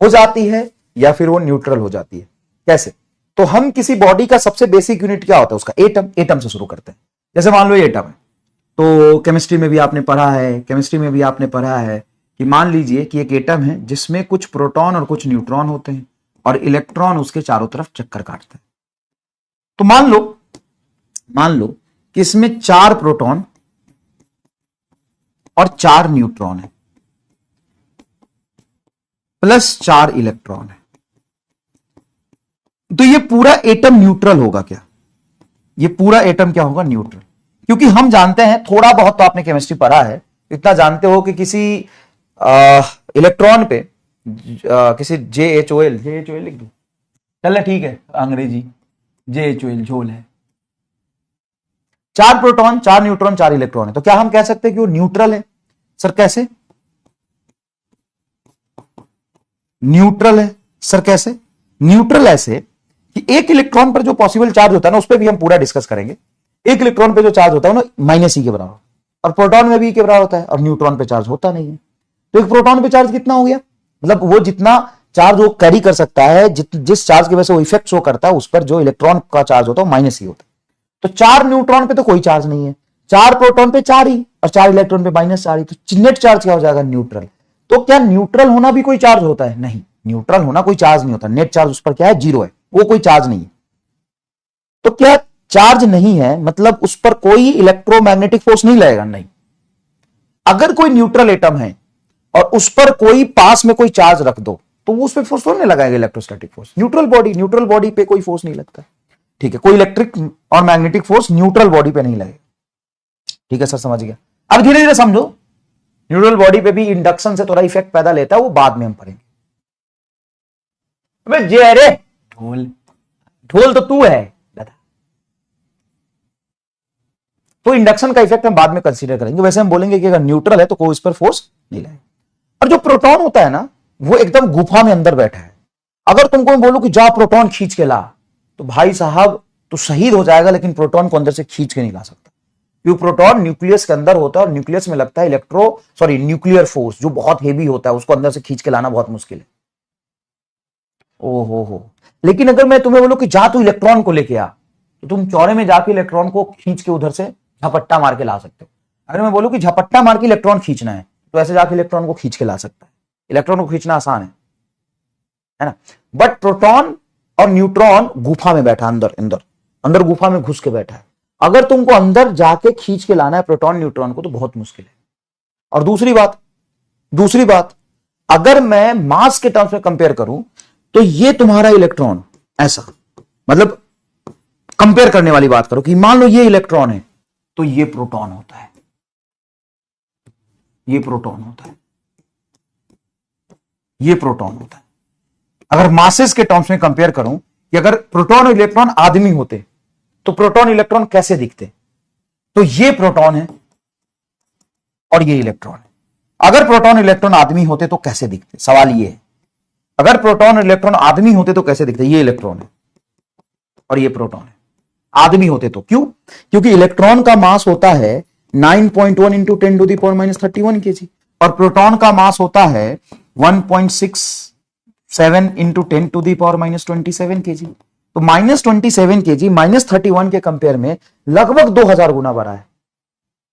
हो जाती है या फिर वो न्यूट्रल हो जाती है। कैसे? तो हम किसी बॉडी का सबसे बेसिक यूनिट क्या होता है उसका, एटम। एटम से शुरू करते हैं। जैसे मान लो ये एटम है, तो केमिस्ट्री में भी आपने पढ़ा है कि मान लीजिए कि एक एटम है जिसमें कुछ प्रोटॉन और कुछ न्यूट्रॉन होते हैं और इलेक्ट्रॉन उसके चारों तरफ चक्कर काटते हैं। तो मान लो कि इसमें 4 प्रोटॉन और 4 न्यूट्रॉन है प्लस 4 इलेक्ट्रॉन है। तो ये पूरा एटम न्यूट्रल होगा क्या? ये पूरा एटम क्या होगा? न्यूट्रल। क्योंकि हम जानते हैं, थोड़ा बहुत तो आपने केमिस्ट्री पढ़ा है, इतना जानते हो कि किसी इलेक्ट्रॉन पे किसी JHOL लिख दो, चल ठीक है, अंग्रेजी JHOL झोल है। 4 प्रोटॉन 4 न्यूट्रॉन 4 इलेक्ट्रॉन है, तो क्या हम कह सकते हैं कि वो न्यूट्रल है? सर कैसे न्यूट्रल है? सर कैसे न्यूट्रल? ऐसे कि एक इलेक्ट्रॉन पर जो पॉसिबल चार्ज होता है ना, उस पर भी हम पूरा डिस्कस करेंगे। एक इलेक्ट्रॉन पे जो चार्ज होता है ना -E के बराबर, और प्रोटॉन में भी E के बराबर होता है, और न्यूट्रॉन पे चार्ज होता नहीं है। तो एक प्रोटॉन पे चार्ज कितना हो गया? मतलब वो जितना चार्ज वो कैरी कर सकता है, जिस चार्ज की वजह से वो इफेक्ट शो करता है, उस पर जो इलेक्ट्रॉन का चार्ज होता है -E होता है। तो 4 न्यूट्रॉन पे तो कोई चार्ज नहीं है, 4 प्रोटॉन पे 4 ही, और 4 इलेक्ट्रॉन पे -4 ही, तो नेट चार्ज क्या हो जाएगा? न्यूट्रल। तो क्या न्यूट्रल होना भी कोई चार्ज होता है? नहीं, न्यूट्रल होना कोई चार्ज नहीं होता। नेट चार्ज उस पर क्या है? 0 है, वो कोई चार्ज नहीं है। तो क्या चार्ज नहीं है मतलब उस पर कोई इलेक्ट्रोमैग्नेटिक फोर्स नहीं लगेगा? नहीं। अगर कोई न्यूट्रल एटम है और उस पर कोई पास में कोई चार्ज रख दो, तो वो उस पर फोर्स नहीं लगाएगा, इलेक्ट्रोस्टैटिक फोर्स। न्यूट्रल बॉडी पे कोई फोर्स नहीं लगता। ठीक है, कोई इलेक्ट्रिक और मैग्नेटिक फोर्स न्यूट्रल बॉडी पे नहीं लगेगा। ठीक है सर, समझ गया। अब धीरे धीरे समझो, न्यूट्रल बॉडी पे भी इंडक्शन से थोड़ा इफेक्ट पैदा लेता है, वो बाद में हम पढ़ेंगे। जे अरे ढोल तो तू है दादा, तो इंडक्शन का इफेक्ट हम बाद में कंसीडर करेंगे। वैसे हम बोलेंगे कि अगर न्यूट्रल है तो कोई इस पर फोर्स नहीं लगेगा। और जो प्रोटॉन होता है ना, वो एकदम गुफा में अंदर बैठा है। अगर तुमको मैं बोलूं कि जा प्रोटॉन खींच के ला, तो भाई साहब तो शहीद हो जाएगा, लेकिन प्रोटॉन को अंदर से खींच के नहीं ला सकता, क्योंकि प्रोटॉन न्यूक्लियस के अंदर होता है और न्यूक्लियस में लगता है न्यूक्लियर फोर्स जो बहुत हेवी होता है, उसको अंदर से खींच के लाना बहुत मुश्किल है। ओहो। लेकिन अगर मैं तुम्हें बोलूं कि जा तू इलेक्ट्रॉन को लेके आ, तो तुम चौड़े में जाके इलेक्ट्रॉन को खींच के उधर से झपट्टा मार के ला सकते हो। अगर मैं बोलूं कि झपट्टा मार के इलेक्ट्रॉन खींचना है, तो ऐसे जाके इलेक्ट्रॉन को खींच के ला सकता है। इलेक्ट्रॉन को खींचना आसान है ना। बट प्रोटॉन और न्यूट्रॉन गुफा में बैठा, अंदर गुफा में घुस के बैठा है। अगर तुमको अंदर जाके खींच के लाना है प्रोटॉन न्यूट्रॉन को, तो बहुत मुश्किल है। और दूसरी बात, अगर मैं मास के टर्म्स में कंपेयर करूं, तो ये तुम्हारा इलेक्ट्रॉन ऐसा, मतलब कंपेयर करने वाली बात करो कि मान लो ये इलेक्ट्रॉन है, तो ये प्रोटॉन होता है, ये प्रोटॉन होता है, ये प्रोटॉन होता है। अगर मासेस के टर्म्स में कंपेयर करूं कि अगर प्रोटॉन और इलेक्ट्रॉन आदमी होते, तो प्रोटॉन इलेक्ट्रॉन कैसे दिखते? तो ये प्रोटॉन है और ये इलेक्ट्रॉन है। अगर प्रोटॉन इलेक्ट्रॉन आदमी होते तो कैसे दिखते? सवाल ये है, अगर प्रोटॉन और इलेक्ट्रॉन आदमी होते तो कैसे दिखते? ये इलेक्ट्रॉन है और ये प्रोटॉन है। आदमी होते तो क्यों? क्योंकि इलेक्ट्रॉन का मास होता है 9.1 इंटू 10⁻31 kg, और प्रोटॉन का मास होता है 1.67 इंटू 10⁻27 kg। तो -27 kg -31 के कंपेयर में लगभग 2000 गुना बड़ा है।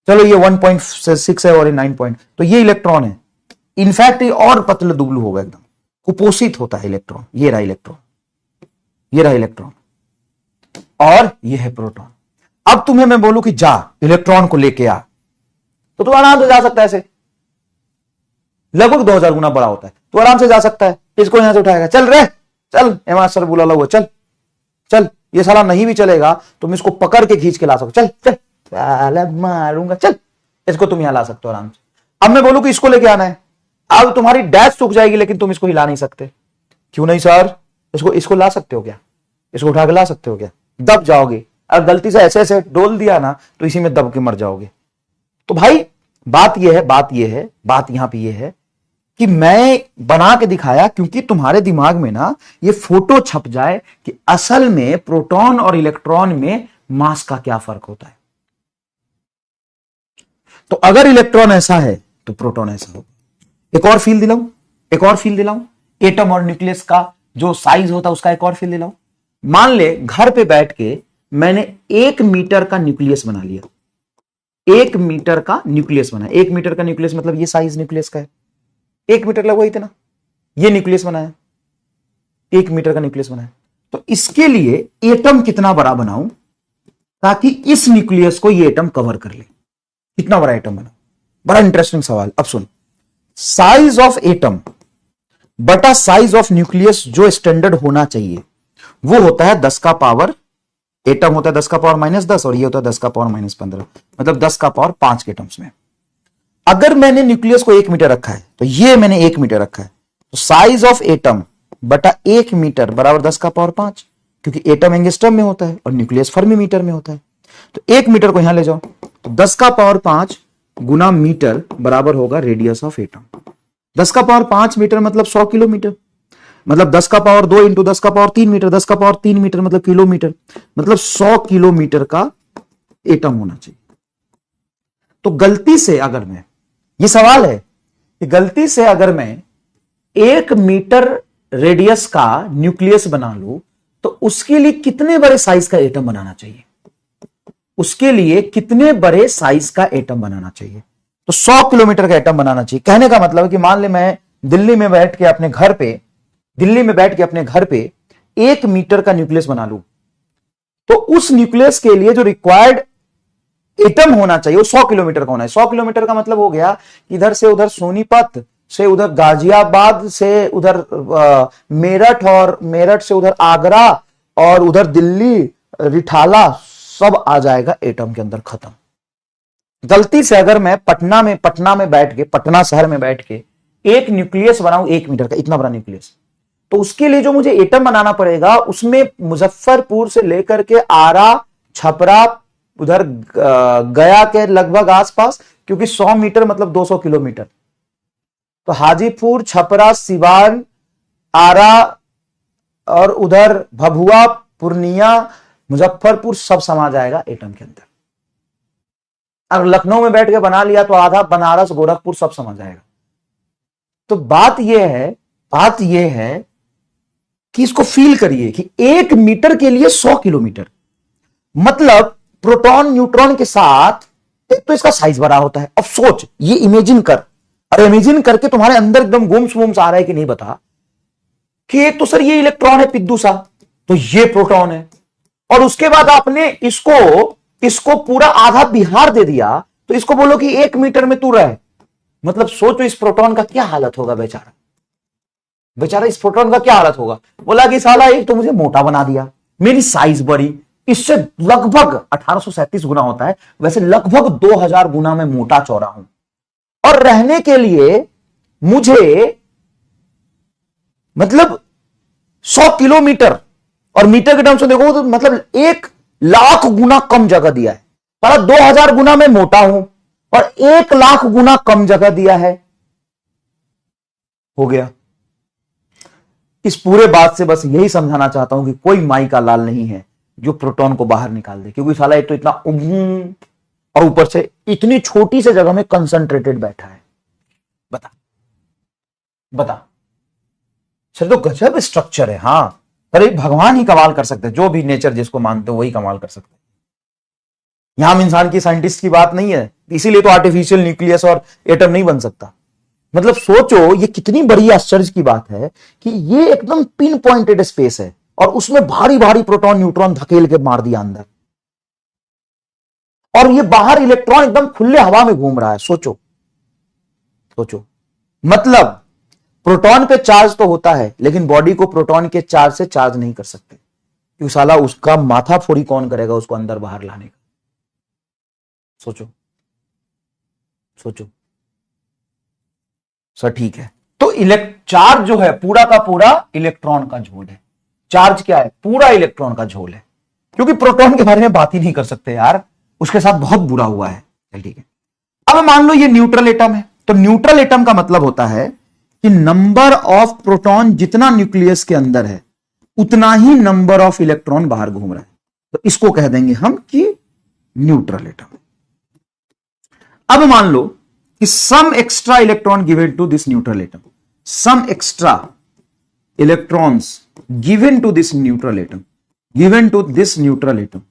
चलो ये 1.6 है और ये 9 तो ये इलेक्ट्रॉन है। इनफैक्ट ये और पतले दुबलू होगा, एकदम कुपोषित होता है इलेक्ट्रॉन। ये रहा इलेक्ट्रॉन और ये है प्रोटॉन। अब तुम्हें मैं बोलूं कि जा इलेक्ट्रॉन को लेके आ, तो तू आराम से जा सकता है। ऐसे लगभग 2000 गुना बड़ा होता है, तो आराम से जा सकता है। इसको यहां से उठाएगा, चल एमआर सर बुला लो, चल ये साला नहीं भी चलेगा, तुम इसको पकड़ के खींच के ला सकते। चल मारूंगा, चल इसको तुम यहां ला सकते हो आराम से। अब मैं बोलूं कि इसको लेके आना है, अब तुम्हारी डैश सूख जाएगी, लेकिन तुम इसको हिला नहीं सकते। क्यों नहीं सर? इसको ला सकते हो क्या? इसको उठा के ला सकते हो क्या? दब जाओगे। अगर गलती से ऐसे ऐसे डोल दिया ना तो इसी में दब के मर जाओगे। तो भाई बात यह है, बात यहां पे यह है कि मैं बना के दिखाया क्योंकि तुम्हारे दिमाग में ना ये फोटो छप जाए कि असल में प्रोटॉन और इलेक्ट्रॉन में मास का क्या फर्क होता है। तो अगर इलेक्ट्रॉन ऐसा है तो प्रोटॉन ऐसा हो। एक और फील दिलाऊं, एटम और न्यूक्लियस का जो साइज होता है उसका एक और फील दिलाऊं। मान ले घर पे बैठ के मैंने 1 मीटर का न्यूक्लियस बना लिया। 1 मीटर का न्यूक्लियस बना। 1 मीटर का न्यूक्लियस मतलब ये साइज न्यूक्लियस का है। 1 मीटर लगभग इतना ये न्यूक्लियस बनाया। 1 मीटर का न्यूक्लियस बनाया। तो इसके लिए एटम कितना बड़ा बनाऊं ताकि इस न्यूक्लियस को ये एटम कवर कर ले। कितना बड़ा एटम बना? बड़ा इंटरेस्टिंग सवाल। अब सुन, साइज ऑफ एटम बटा साइज ऑफ न्यूक्लियस जो स्टैंडर्ड होना चाहिए वो होता है 10 का पावर, एटम होता है 10 का पावर -10 और ये होता है 10 का पावर -15, मतलब 10 का पावर 5 के टर्म्स में। अगर मैंने न्यूक्लियस को 1 मीटर रखा है तो ये मैंने 1 मीटर रखा है, तो साइज ऑफ एटम बटा 1 मीटर बराबर 10 का पावर 5, क्योंकि एटम एंगस्ट्रम में होता है और न्यूक्लियस फर्मी मीटर में होता है। तो 1 मीटर को यहां ले जाओ तो 10 का पावर 5 गुना मीटर बराबर होगा रेडियस ऑफ एटम। 10 का पावर 5 मीटर मतलब 100 किलोमीटर, मतलब 10 का पावर 2 इंटू 10 का पावर 3 मीटर, 10 का पावर 3 मीटर मतलब किलोमीटर, मतलब 100 किलोमीटर का एटम होना चाहिए। तो गलती से अगर मैं, ये सवाल है कि गलती से अगर मैं 1 मीटर रेडियस का न्यूक्लियस बना लूं तो उसके लिए कितने बड़े साइज का एटम बनाना चाहिए? उसके लिए कितने बड़े साइज का एटम बनाना चाहिए? तो 100 किलोमीटर का एटम बनाना चाहिए। कहने का मतलब है कि मान ले मैं दिल्ली में बैठ के अपने घर पे 1 मीटर का न्यूक्लियस बना लूं, तो उस न्यूक्लियस के लिए जो रिक्वायर्ड एटम होना चाहिए वो 100 किलोमीटर का होना है। 100 किलोमीटर का मतलब हो गया इधर से उधर सोनीपत से उधर गाजियाबाद से उधर मेरठ और मेरठ से उधर आगरा और उधर दिल्ली रिठाला सब आ जाएगा एटम के अंदर खत्म। गलती से अगर मैं पटना में बैठ के, पटना शहर में बैठ के एक न्यूक्लियस बनाऊं 1 मीटर का, इतना बड़ा न्यूक्लियस, तो उसके लिए जो मुझे एटम बनाना पड़ेगा उसमें मुजफ्फरपुर से लेकर के आरा, छपरा, उधर गया के लगभग आसपास, क्योंकि 100 मीटर मतलब 200 किलोमीटर, तो हाजीपुर, छपरा, सिवान, आरा और उधर भभुआ, पूर्णिया, मुजफ्फरपुर सब समा जाएगा एटम के अंदर। अगर लखनऊ में बैठ के बना लिया तो आधा बनारस, गोरखपुर सब समा जाएगा। तो बात यह है कि इसको फील करिए कि 1 मीटर के लिए 100 किलोमीटर, मतलब प्रोटॉन न्यूट्रॉन के साथ एक तो इसका साइज बड़ा होता है। अब सोच, ये इमेजिन कर, और इमेजिन करके तुम्हारे अंदर एकदम गुम्स वुम्स आ रहा है कि नहीं बता, कि एक तो सर ये इलेक्ट्रॉन है पिद्दू सा, तो ये प्रोटॉन है, और उसके बाद आपने इसको पूरा आधा बिहार दे दिया, तो इसको बोलो कि 1 मीटर में तू रहे। मतलब सोचो इस प्रोटॉन का क्या हालत होगा। बेचारा इस प्रोटॉन का क्या हालत होगा। बोला कि साला एक तो मुझे मोटा बना दिया, मेरी साइज बड़ी, इससे लगभग 1837 गुना होता है, वैसे लगभग 2000 गुना में मोटा चौड़ा हूं, और रहने के लिए मुझे मतलब 100 किलोमीटर, और मीटर के टर्म से देखो तो मतलब 1,00,000 गुना कम जगह दिया है। साला 2000 गुना में मोटा हूं और 1,00,000 गुना कम जगह दिया है। हो गया। इस पूरे बात से बस यही समझाना चाहता हूं कि कोई माई का लाल नहीं है जो प्रोटॉन को बाहर निकाल दे, क्योंकि साला एक तो इतना और ऊपर से इतनी छोटी सी जगह में कंसंट्रेटेड बैठा है। बता सर, तो गजब स्ट्रक्चर है। हां, अरे भगवान ही कमाल कर सकते हैं, जो भी नेचर जिसको मानते हो वही कमाल कर सकते हैं। यहां हम इंसान की, साइंटिस्ट की बात नहीं है, इसीलिए तो आर्टिफिशियल न्यूक्लियस और एटम नहीं बन सकता। मतलब सोचो ये कितनी बड़ी आश्चर्य की बात है कि ये एकदम पिन पॉइंटेड स्पेस है और उसमें भारी भारी प्रोटॉन न्यूट्रॉन धकेल के मार दिया अंदर, और ये बाहर इलेक्ट्रॉन एकदम खुले हवा में घूम रहा है। सोचो मतलब प्रोटॉन पे चार्ज तो होता है, लेकिन बॉडी को प्रोटॉन के चार्ज से चार्ज नहीं कर सकते, क्योंकि साला उसका माथा फोड़ी कौन करेगा उसको अंदर बाहर लाने का। सोचो सर, ठीक है। तो चार्ज जो है पूरा का पूरा इलेक्ट्रॉन का झोल है, चार्ज क्या है? पूरा इलेक्ट्रॉन का झोल है, क्योंकि प्रोटॉन के बारे में बात ही नहीं कर सकते यार, उसके साथ बहुत बुरा हुआ है। चल ठीक है, अब मान लो ये न्यूट्रल एटम है, तो न्यूट्रल एटम का मतलब होता है कि नंबर ऑफ प्रोटॉन जितना न्यूक्लियस के अंदर है उतना ही नंबर ऑफ इलेक्ट्रॉन बाहर घूम रहा है, तो इसको कह देंगे हम कि न्यूट्रल एटम। अब मान लो कि some extra electron given to this neutral atom, some extra electrons given to this neutral atom, given to this neutral atom,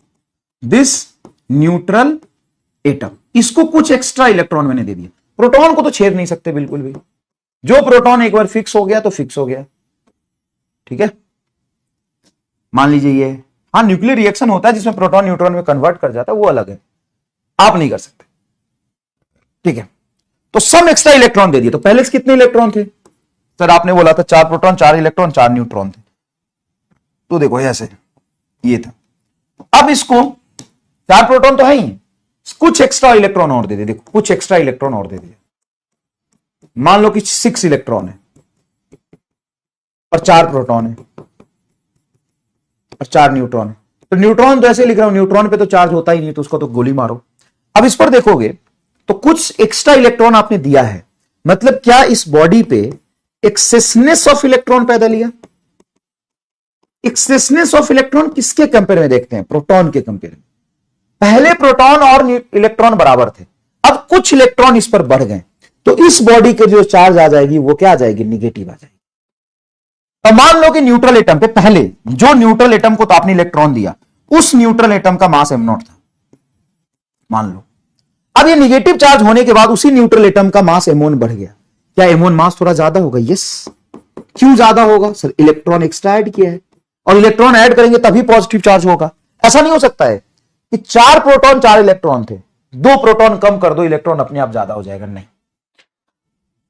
this neutral atom, इसको कुछ एक्स्ट्रा इलेक्ट्रॉन मैंने दे दिया। प्रोटॉन को तो छेड़ नहीं सकते बिल्कुल भी, जो प्रोटॉन एक बार फिक्स हो गया तो फिक्स हो गया, ठीक है। मान लीजिए ये, हाँ न्यूक्लियर रिएक्शन होता है जिसमें प्रोटॉन न्यूट्रॉन में कन्वर्ट कर जाता है, वो अलग है, आप नहीं कर सकते, ठीक है। तो सम एक्स्ट्रा इलेक्ट्रॉन दे दिए, तो पहले से कितने इलेक्ट्रॉन थे? सर आपने बोला था 4 प्रोटॉन 4 इलेक्ट्रॉन 4 न्यूट्रॉन थे, तो देखो ऐसे ये था। अब इसको 4 प्रोटॉन तो है ही, कुछ एक्स्ट्रा इलेक्ट्रॉन और दे दे, देखो कुछ एक्स्ट्रा इलेक्ट्रॉन और दे दिए, मान लो कि 6 इलेक्ट्रॉन है और 4 प्रोटॉन है और 4 न्यूट्रॉन है, तो न्यूट्रॉन तो ऐसे लिख रहा हूं, न्यूट्रॉन पे तो चार्ज होता ही नहीं, तो उसको तो गोली मारो। अब इस पर देखोगे तो कुछ एक्स्ट्रा इलेक्ट्रॉन आपने दिया है, मतलब क्या इस बॉडी पे एक्सेसनेस ऑफ इलेक्ट्रॉन पैदा लिया? एक्सेसनेस ऑफ इलेक्ट्रॉन किसके कंपेयर में देखते हैं? प्रोटॉन के कंपेयर में। पहले प्रोटॉन और इलेक्ट्रॉन बराबर थे, अब कुछ इलेक्ट्रॉन इस पर बढ़ गए, तो इस बॉडी के जो चार्ज आ जाएगी वो क्या आ जाएगी? निगेटिव आ जाएगी। तो मान लो कि न्यूट्रल एटम पे पहले जो न्यूट्रल एटम को तो आपने इलेक्ट्रॉन दिया, उस न्यूट्रल एटम का मास m0 था, मान लो। अब ये निगेटिव चार्ज होने के बाद उसी न्यूट्रल एटम का मास m1 बढ़ गया, क्या m1 मास थोड़ा ज्यादा होगा? यस। क्यों ज्यादा होगा? सर इलेक्ट्रॉन एक्स्ट्रा ऐड किया है, और इलेक्ट्रॉन ऐड करेंगे तभी पॉजिटिव चार्ज होगा। ऐसा नहीं हो सकता है कि 4 प्रोटॉन 4 इलेक्ट्रॉन थे, 2 प्रोटॉन कम कर दो इलेक्ट्रॉन अपने आप ज्यादा हो जाएगा, नहीं।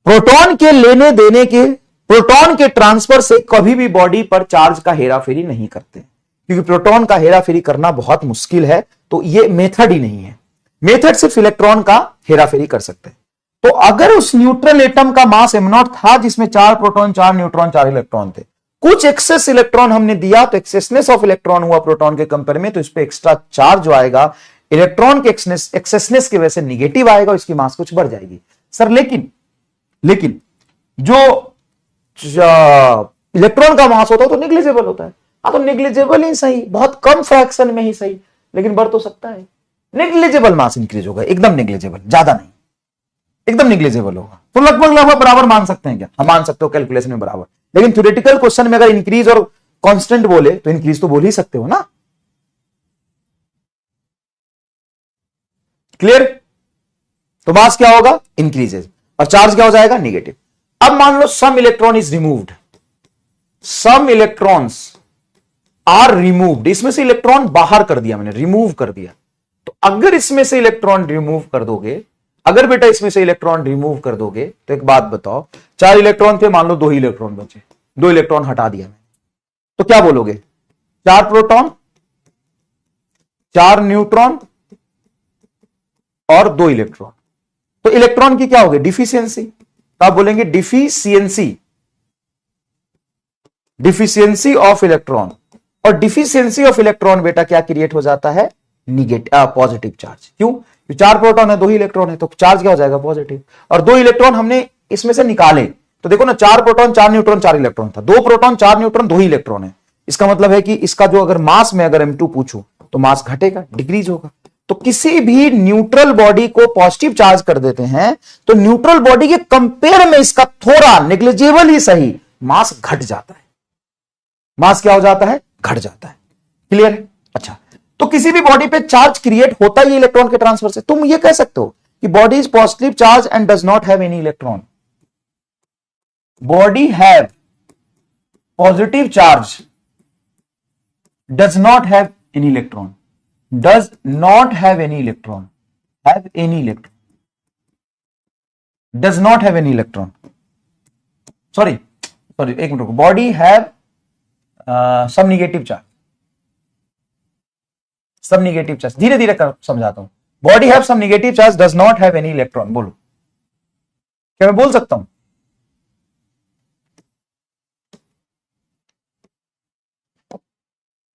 प्रोटॉन के लेने देने के, प्रोटॉन के ट्रांसफर से कभी भी बॉडी पर चार्ज का हेराफेरी नहीं करते, क्योंकि प्रोटॉन का हेराफेरी करना बहुत मुश्किल है, तो ये मेथड ही नहीं है। मेथड सिर्फ इलेक्ट्रॉन का हेराफेरी कर सकते हैं। तो अगर उस न्यूट्रल एटम का मास m0 था जिसमें 4 प्रोटॉन 4 न्यूट्रॉन 4 इलेक्ट्रॉन थे, कुछ एक्सेस इलेक्ट्रॉन हमने दिया, तो एक्सेसनेस ऑफ इलेक्ट्रॉन हुआ प्रोटॉन के कंपेयर में, तो इस पे एक्स्ट्रा चार्ज जो आएगा इलेक्ट्रॉन के एक्सेसनेस की वजह से निगेटिव आएगा, इसकी मास कुछ बढ़ जाएगी। सर लेकिन जो इलेक्ट्रॉन का मास होता है तो निग्लिजिबल होता है। हाँ तो निग्लिजिबल ही सही, बहुत कम फ्रैक्शन में ही सही, लेकिन बढ़ तो सकता है। निग्लिजिबल मास इंक्रीज होगा, एकदम निग्लिजिबल, ज्यादा नहीं, एकदम निग्लिजिबल होगा। तो लगभग बराबर मान सकते हैं क्या? हम मान सकते हो कैलकुलेशन में बराबर, लेकिन थ्योरेटिकल क्वेश्चन में अगर इंक्रीज और कांस्टेंट बोले तो इंक्रीज तो बोल ही सकते हो ना। क्लियर? तो मास क्या होगा? इंक्रीजेज, और चार्ज क्या हो जाएगा? निगेटिव। अब मान लो some electron is removed, some electrons are removed, इसमें से इलेक्ट्रॉन बाहर कर दिया मैंने, रिमूव कर दिया। तो अगर इसमें से इलेक्ट्रॉन रिमूव कर दोगे, अगर बेटा इसमें से इलेक्ट्रॉन रिमूव कर दोगे, तो एक बात बताओ, 4 इलेक्ट्रॉन थे, मान लो 2 ही इलेक्ट्रॉन बचे, 2 इलेक्ट्रॉन हटा दिया मैंने, तो क्या बोलोगे? 4 प्रोटॉन 4 न्यूट्रॉन और 2 इलेक्ट्रॉन, तो इलेक्ट्रॉन की क्या होगी? डिफिशियंसी। तो आप बोलेंगे डिफिशियंसी ऑफ इलेक्ट्रॉन, और डिफिशियंसी ऑफ इलेक्ट्रॉन बेटा क्या क्रिएट हो जाता है? Negative positive charge. क्यों? 4 प्रोटॉन है 2 ही इलेक्ट्रॉन है, तो चार्ज क्या हो जाएगा? पॉजिटिव। और 2 इलेक्ट्रॉन हमने इसमें से निकाले, तो देखो ना 4 प्रोटॉन 4 न्यूट्रॉन 4 इलेक्ट्रॉन था, 2 प्रोटॉन 4 न्यूट्रॉन 2 ही इलेक्ट्रॉन है। इसका मतलब है कि इसका जो अगर मास में अगर m2 पूछूं तो मास घटेगा, डिक्रीज होगा। तो किसी भी न्यूट्रल बॉडी को पॉजिटिव चार्ज कर देते हैं तो न्यूट्रल बॉडी के कंपेयर में इसका थोड़ा नेग्लिजिबल ही सही मास घट जाता है। मास क्या हो जाता है? घट जाता है। क्लियर है? अच्छा, तो किसी भी बॉडी पे चार्ज क्रिएट होता ही इलेक्ट्रॉन के ट्रांसफर से। तुम ये कह सकते हो कि body is positive charge and does not have any electron. Body have positive charge does not have any electron, does not have any electron, have any electron, does not have any electron, sorry एक minute, body have some negative charge, some negative charge, धीरे धीरे समझाता हूं। body have some negative charge does not have any electron, बोलो, क्या मैं बोल सकता हूं?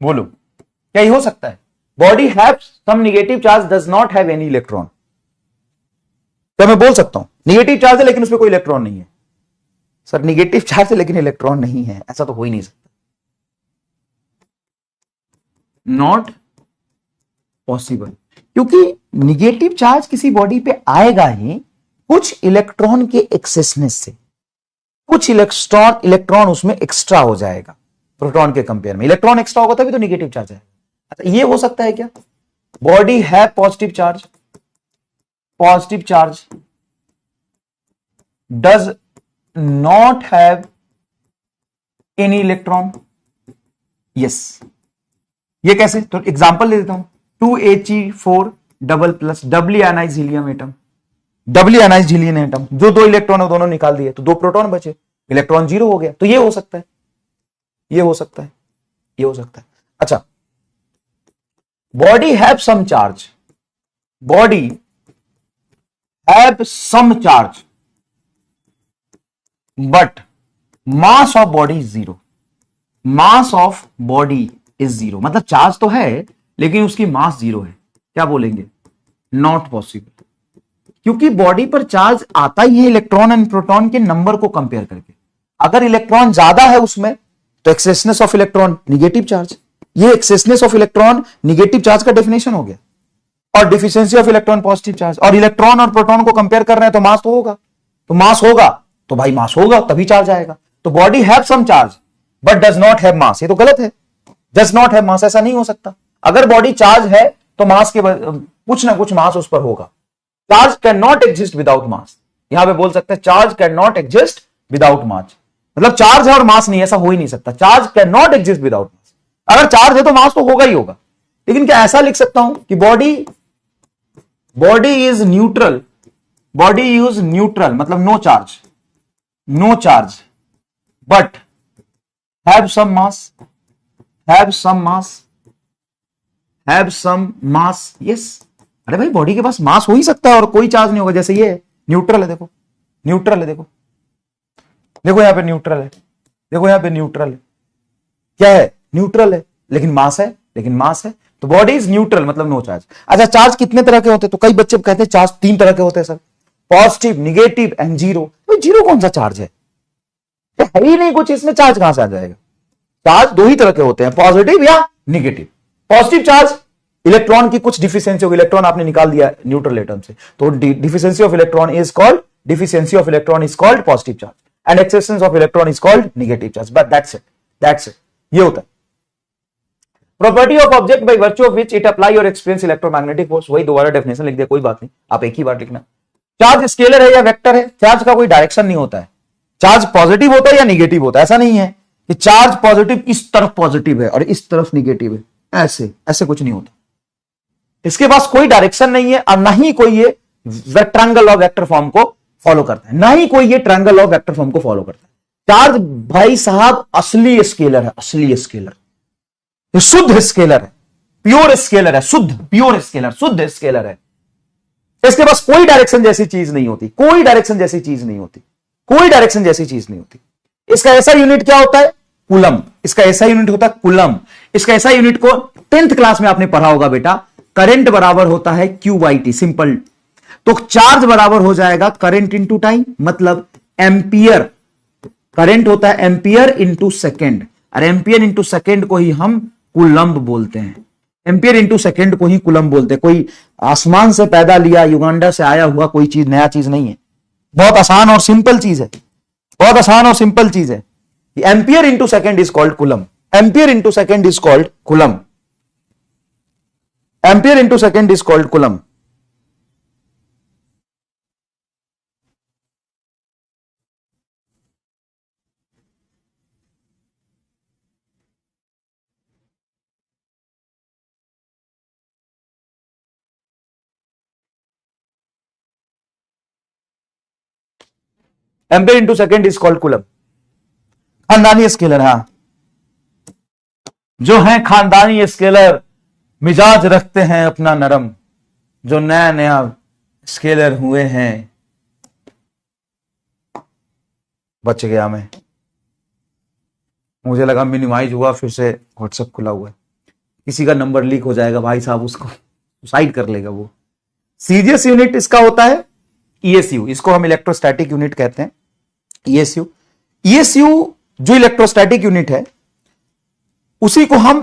बोलो क्या ये हो सकता है? Body have some negative charge does not have any electron. क्या मैं बोल सकता हूं नेगेटिव चार्ज है लेकिन उसमें कोई इलेक्ट्रॉन नहीं है? सर नेगेटिव चार्ज है लेकिन इलेक्ट्रॉन नहीं है, ऐसा तो हो ही नहीं सकता। नॉट पॉसिबल, क्योंकि निगेटिव चार्ज किसी बॉडी पे आएगा ही कुछ इलेक्ट्रॉन के एक्सेसनेस से, कुछ इलेक्ट्रॉन उसमें एक्स्ट्रा हो जाएगा प्रोटॉन के कंपेयर में। इलेक्ट्रॉन एक्स्ट्रा होगा तभी तो निगेटिव चार्ज है। अच्छा ये हो सकता है क्या? बॉडी है positive charge, positive charge does not have any electron. Yes, ये कैसे? तो एग्जांपल ले देता हूं, 2He4 double plus doubly ionize helium atom, doubly ionize helium atom, जो दो इलेक्ट्रॉन है दोनों निकाल दिए तो दो प्रोटॉन बचे, इलेक्ट्रॉन जीरो हो गया। तो ये हो सकता है, ये हो सकता है, ये हो सकता है। अच्छा, body have some charge, body have some charge but mass of body is zero, mass of body is zero, मतलब चार्ज तो है लेकिन उसकी मास जीरो है। क्या बोलेंगे? नॉट पॉसिबल, क्योंकि बॉडी पर चार्ज आता ही है इलेक्ट्रॉन एंड प्रोटॉन के नंबर को कंपेयर करके। अगर इलेक्ट्रॉन ज्यादा है उसमें तो excessness of electron negative charge, ये excessness of electron negative charge का डेफिनेशन हो गया, और deficiency of electron positive charge. और इलेक्ट्रॉन और प्रोटॉन को कंपेयर कर रहे हैं तो मास तो होगा, तो मास होगा तो भाई मास होगा तभी चार्ज आएगा। तो body have some charge but does not have mass, ये तो गलत है। डज नॉट हैव मास, ऐसा नहीं हो सकता। अगर बॉडी चार्ज है तो मास के कुछ ना कुछ मास उस पर होगा। Charge can not exist without mass, यहां पे बोल सकते हैं charge can not exist without mass, मतलब चार्ज है और मास नहीं, ऐसा हो ही नहीं सकता। Charge can not exist without mass, अगर चार्ज है तो मास तो होगा ही होगा। लेकिन क्या ऐसा लिख सकता हूं कि body is neutral, body is neutral मतलब no charge, no charge but have some mass, have some mass, have some mass. Yes, अरे भाई बॉडी के पास मास हो ही सकता है और कोई चार्ज नहीं होगा। जैसे ये न्यूट्रल है, देखो न्यूट्रल है, देखो देखो यहां पे न्यूट्रल है, देखो यहां पे न्यूट्रल है, क्या है? न्यूट्रल है लेकिन मास है, लेकिन मास है। तो बॉडी इज न्यूट्रल मतलब नो चार्ज। अच्छा, चार्ज कितने तरह के होते हैं? तो कई बच्चे कहते हैं चार्ज 3 तरह के होते हैं sir, positive, negative and zero. तो जीरो कौन सा चार्ज है? है ही नहीं कुछ इसमें, चार्ज कहां से आ जाएगा? चार्ज 2 ही तरह के होते हैं, पॉजिटिव या निगेटिव। पॉजिटिव चार्ज इलेक्ट्रॉन की कुछ डिफिशियंसी होगी, इलेक्ट्रॉन आपने निकाल दिया न्यूट्रल एटम से, तो deficiency of electron is called, deficiency of electron is called positive charge and accessing of electron is called negative charge. But that's it, that's it, ये होता है। Property of object by virtue of which it apply और experience electromagnetic force, वही दोबारा definition लिख दिया, कोई बात नहीं, आप एक ही बार लिखना। चार्ज स्केलर है या वेक्टर है? चार्ज का कोई डायरेक्शन नहीं होता है, चार्ज पॉजिटिव होता है या निगेटिव होता है, ऐसा नहीं है कि चार्ज पॉजिटिव इस तरफ पॉजिटिव है और इस तरफ निगेटिव है, ऐसे ऐसे कुछ नहीं होता। इसके पास कोई डायरेक्शन नहीं है और ना ही कोई ये ट्रायंगल ऑफ वेक्टर फॉर्म को फॉलो करता है, ना ही कोई ये ट्रायंगल ऑफ वेक्टर फॉर्म को फॉलो करता है। चार्ज भाई साहब असली स्केलर है, असली स्केलर, ये शुद्ध स्केलर है, प्योर स्केलर है, शुद्ध प्योर स्केलर, शुद्ध स्केलर है। इसके पास कोई डायरेक्शन जैसी चीज नहीं होती, कोई डायरेक्शन जैसी चीज नहीं होती, कोई डायरेक्शन जैसी चीज नहीं होती। इसका ऐसा यूनिट क्या होता है? कूलम। इसका ऐसा यूनिट होता है कूलम। इसका ऐसा यूनिट को 10th क्लास में आपने पढ़ा होगा बेटा, करंट बराबर होता है Q/T, सिंपल। तो चार्ज बराबर हो जाएगा करंट इंटू टाइम, मतलब एम्पियर, करंट होता है एम्पियर इंटू सेकेंड, और एम्पियर इंटू सेकेंड को ही हम कूलम्ब बोलते हैं, एम्पियर इंटू सेकेंड को ही कूलम्ब बोलते हैं। कोई आसमान से पैदा लिया, युगांडा से आया हुआ कोई चीज, नया चीज नहीं है, बहुत आसान और सिंपल चीज है, बहुत आसान और सिंपल चीज है। Ampere into second is called coulomb, ampere into second is called coulomb, ampere into second is called coulomb. Ampere into second is called coulomb. खानदानी स्केलर, हाँ, जो है खानदानी स्केलर, मिजाज रखते हैं अपना नरम, जो नया नया स्केलर हुए हैं। बच गया मैं, मुझे लगा मिनिमाइज हुआ, फिर से व्हाट्सएप खुला हुआ है। किसी का नंबर लीक हो जाएगा भाई साहब, उसको सुसाइड कर लेगा वो। सीजीएस यूनिट इसका होता है ईएसयू, इसको हम इलेक्ट्रोस्टैटिक यूनिट कहते हैं, ईएसयू। ईएसयू जो इलेक्ट्रोस्टैटिक यूनिट है उसी को हम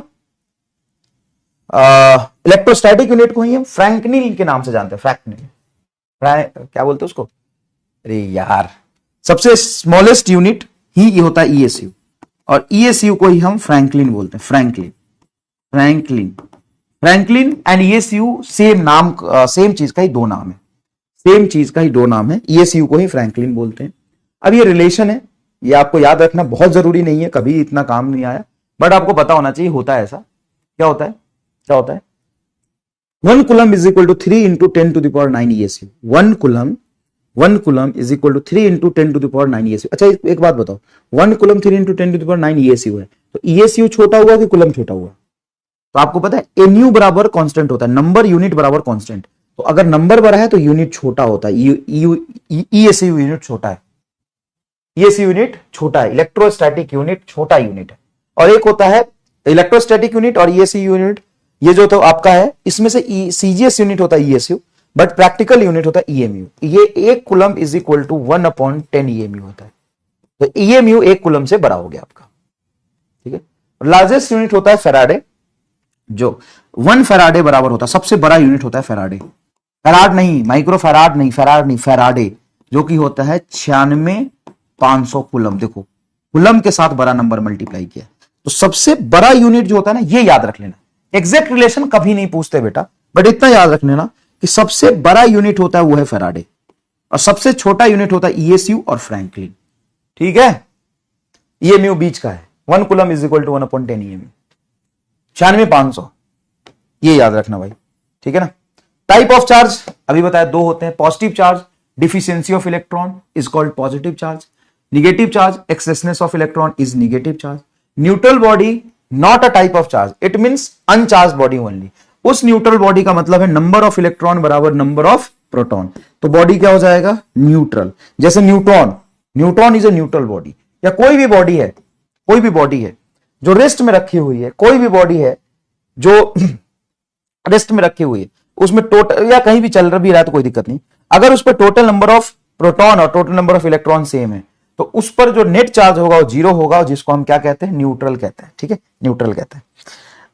इलेक्ट्रोस्टैटिक यूनिट को ही हम फ्रैंकलिन के नाम से जानते हैं। फ्रैंकलिन, क्या बोलते हैं उसको, अरे यार, सबसे स्मॉलेस्ट यूनिट ही ये होता है ईएसयू, और ईएसयू को ही हम फ्रैंकलिन बोलते हैं। Franklin, Franklin, Franklin and ईएसयू same नाम, सेम चीज का ही दो नाम है, सेम चीज का ही दो नाम है। ईएसयू को ही फ्रैंकलिन बोलते हैं। अब ये रिलेशन है, ये आपको याद रखना बहुत जरूरी नहीं है, कभी इतना काम नहीं आया, बट आपको पता होना चाहिए होता है ऐसा। क्या होता है, क्या होता है, 1 coulomb is equal to 3 into 10 to the power 9 ESU. 1 coulomb is equal to 3 into 10 to the power 9 ESU. अच्छा एक बात बताओ, 1 coulomb 3 into 10 to the power 9 ESU है, तो ईएसयू छोटा हुआ कि कूलम छोटा हुआ? तो आपको पता है एनयू बराबर कांस्टेंट होता है, नंबर यूनिट बराबर कांस्टेंट। तो अगर नंबर बड़ा है तो यूनिट छोटा होता है, ईएसयू यूनिट छोटा है, ईएसयू यूनिट छोटा है, इलेक्ट्रोस्टैटिक यूनिट छोटा यूनिट है। और एक होता है इलेक्ट्रोस्टैटिक यूनिट और ईएसयू यूनिट, ये जो तो आपका है इसमें से सीजीएस यूनिट होता है ईएसयू, बट प्रैक्टिकल यूनिट होता है ईएमयू। ये 1 coulomb is equal to 1/10 EMU होता है, तो ईएमयू 1 कूलम से बड़ा हो गया आपका, ठीक है। लार्जेस्ट यूनिट होता है फेराडे, जो 1 फेराडे बराबर होता है, सबसे बड़ा यूनिट होता है फेराडे। फेराड नहीं, माइक्रो फेराड नहीं, फेराड नहीं, फेराडे, जो कि होता है 96,500 कूलम। देखो कूलम के साथ बड़ा नंबर मल्टीप्लाई किया, तो सबसे बड़ा यूनिट जो होता है ना, ये याद रख लेना। एग्जैक्ट रिलेशन कभी नहीं पूछते बेटा, बट इतना याद रख लेना कि सबसे बड़ा यूनिट होता है वो है फेराडे, और सबसे छोटा यूनिट होता है ईएसयू और फ्रैंकलिन, ठीक है। ईएमयू बीच का है, 1 coulomb is equal to 1/10 EMU, 96,500, ये याद रखना भाई, ठीक है ना। टाइप ऑफ चार्ज अभी बताया दो होते हैं, positive charge deficiency of electron is called positive charge, negative charge excessness of electron is negative charge. Neutral body not a type of charge, it means uncharge body only. उस neutral body का मतलब है number of electron बराबर number of proton, तो body क्या हो जाएगा, neutral. जैसे neutron, neutron is a neutral body, या कोई भी बॉडी है, कोई भी बॉडी है जो रेस्ट में रखी हुई है, कोई भी बॉडी है जो रेस्ट में रखी हुई है, उसमें टोटल या कहीं भी चल भी रहा है तो कोई दिक्कत नहीं, अगर उस पर टोटल नंबर ऑफ प्रोटॉन और total number of electron same है, तो उस पर जो नेट चार्ज होगा वो 0 होगा, जिसको हम क्या कहते हैं, न्यूट्रल कहते हैं, ठीक है, न्यूट्रल कहते हैं।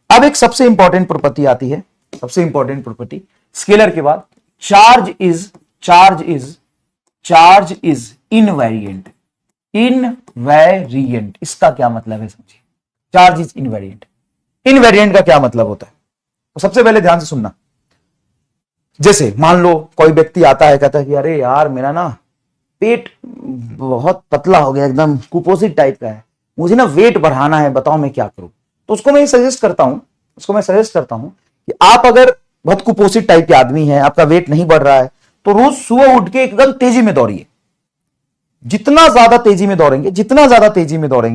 अब एक सबसे इंपॉर्टेंट प्रॉपर्टी आती है, सबसे इंपॉर्टेंट प्रॉपर्टी स्केलर के बाद, चार्ज इज इनवेरिएंट। इनवेरिएंट इसका क्या मतलब है समझिए, चार्ज इज इनवेरिएंट। इनवेरिएंट का क्या मतलब होता है, तो सबसे पहले ध्यान से सुनना। जैसे मान लो कोई व्यक्ति आता है, कहता है कि अरे यार मेरा ना पेट बहुत पतला हो गया, एकदम कुपोषित टाइप का है, मुझे ना वेट बढ़ाना है, बताओ मैं क्या करूं। तो उसको मैं सजेस्ट करता हूं कि आप अगर बहुत कुपोषित टाइप के आदमी हैं, आपका वेट नहीं बढ़ रहा है, तो रोज सुबह उठ के एकदम तेजी में दौड़िए। जितना ज्यादा तेजी में दौड़ेंगे,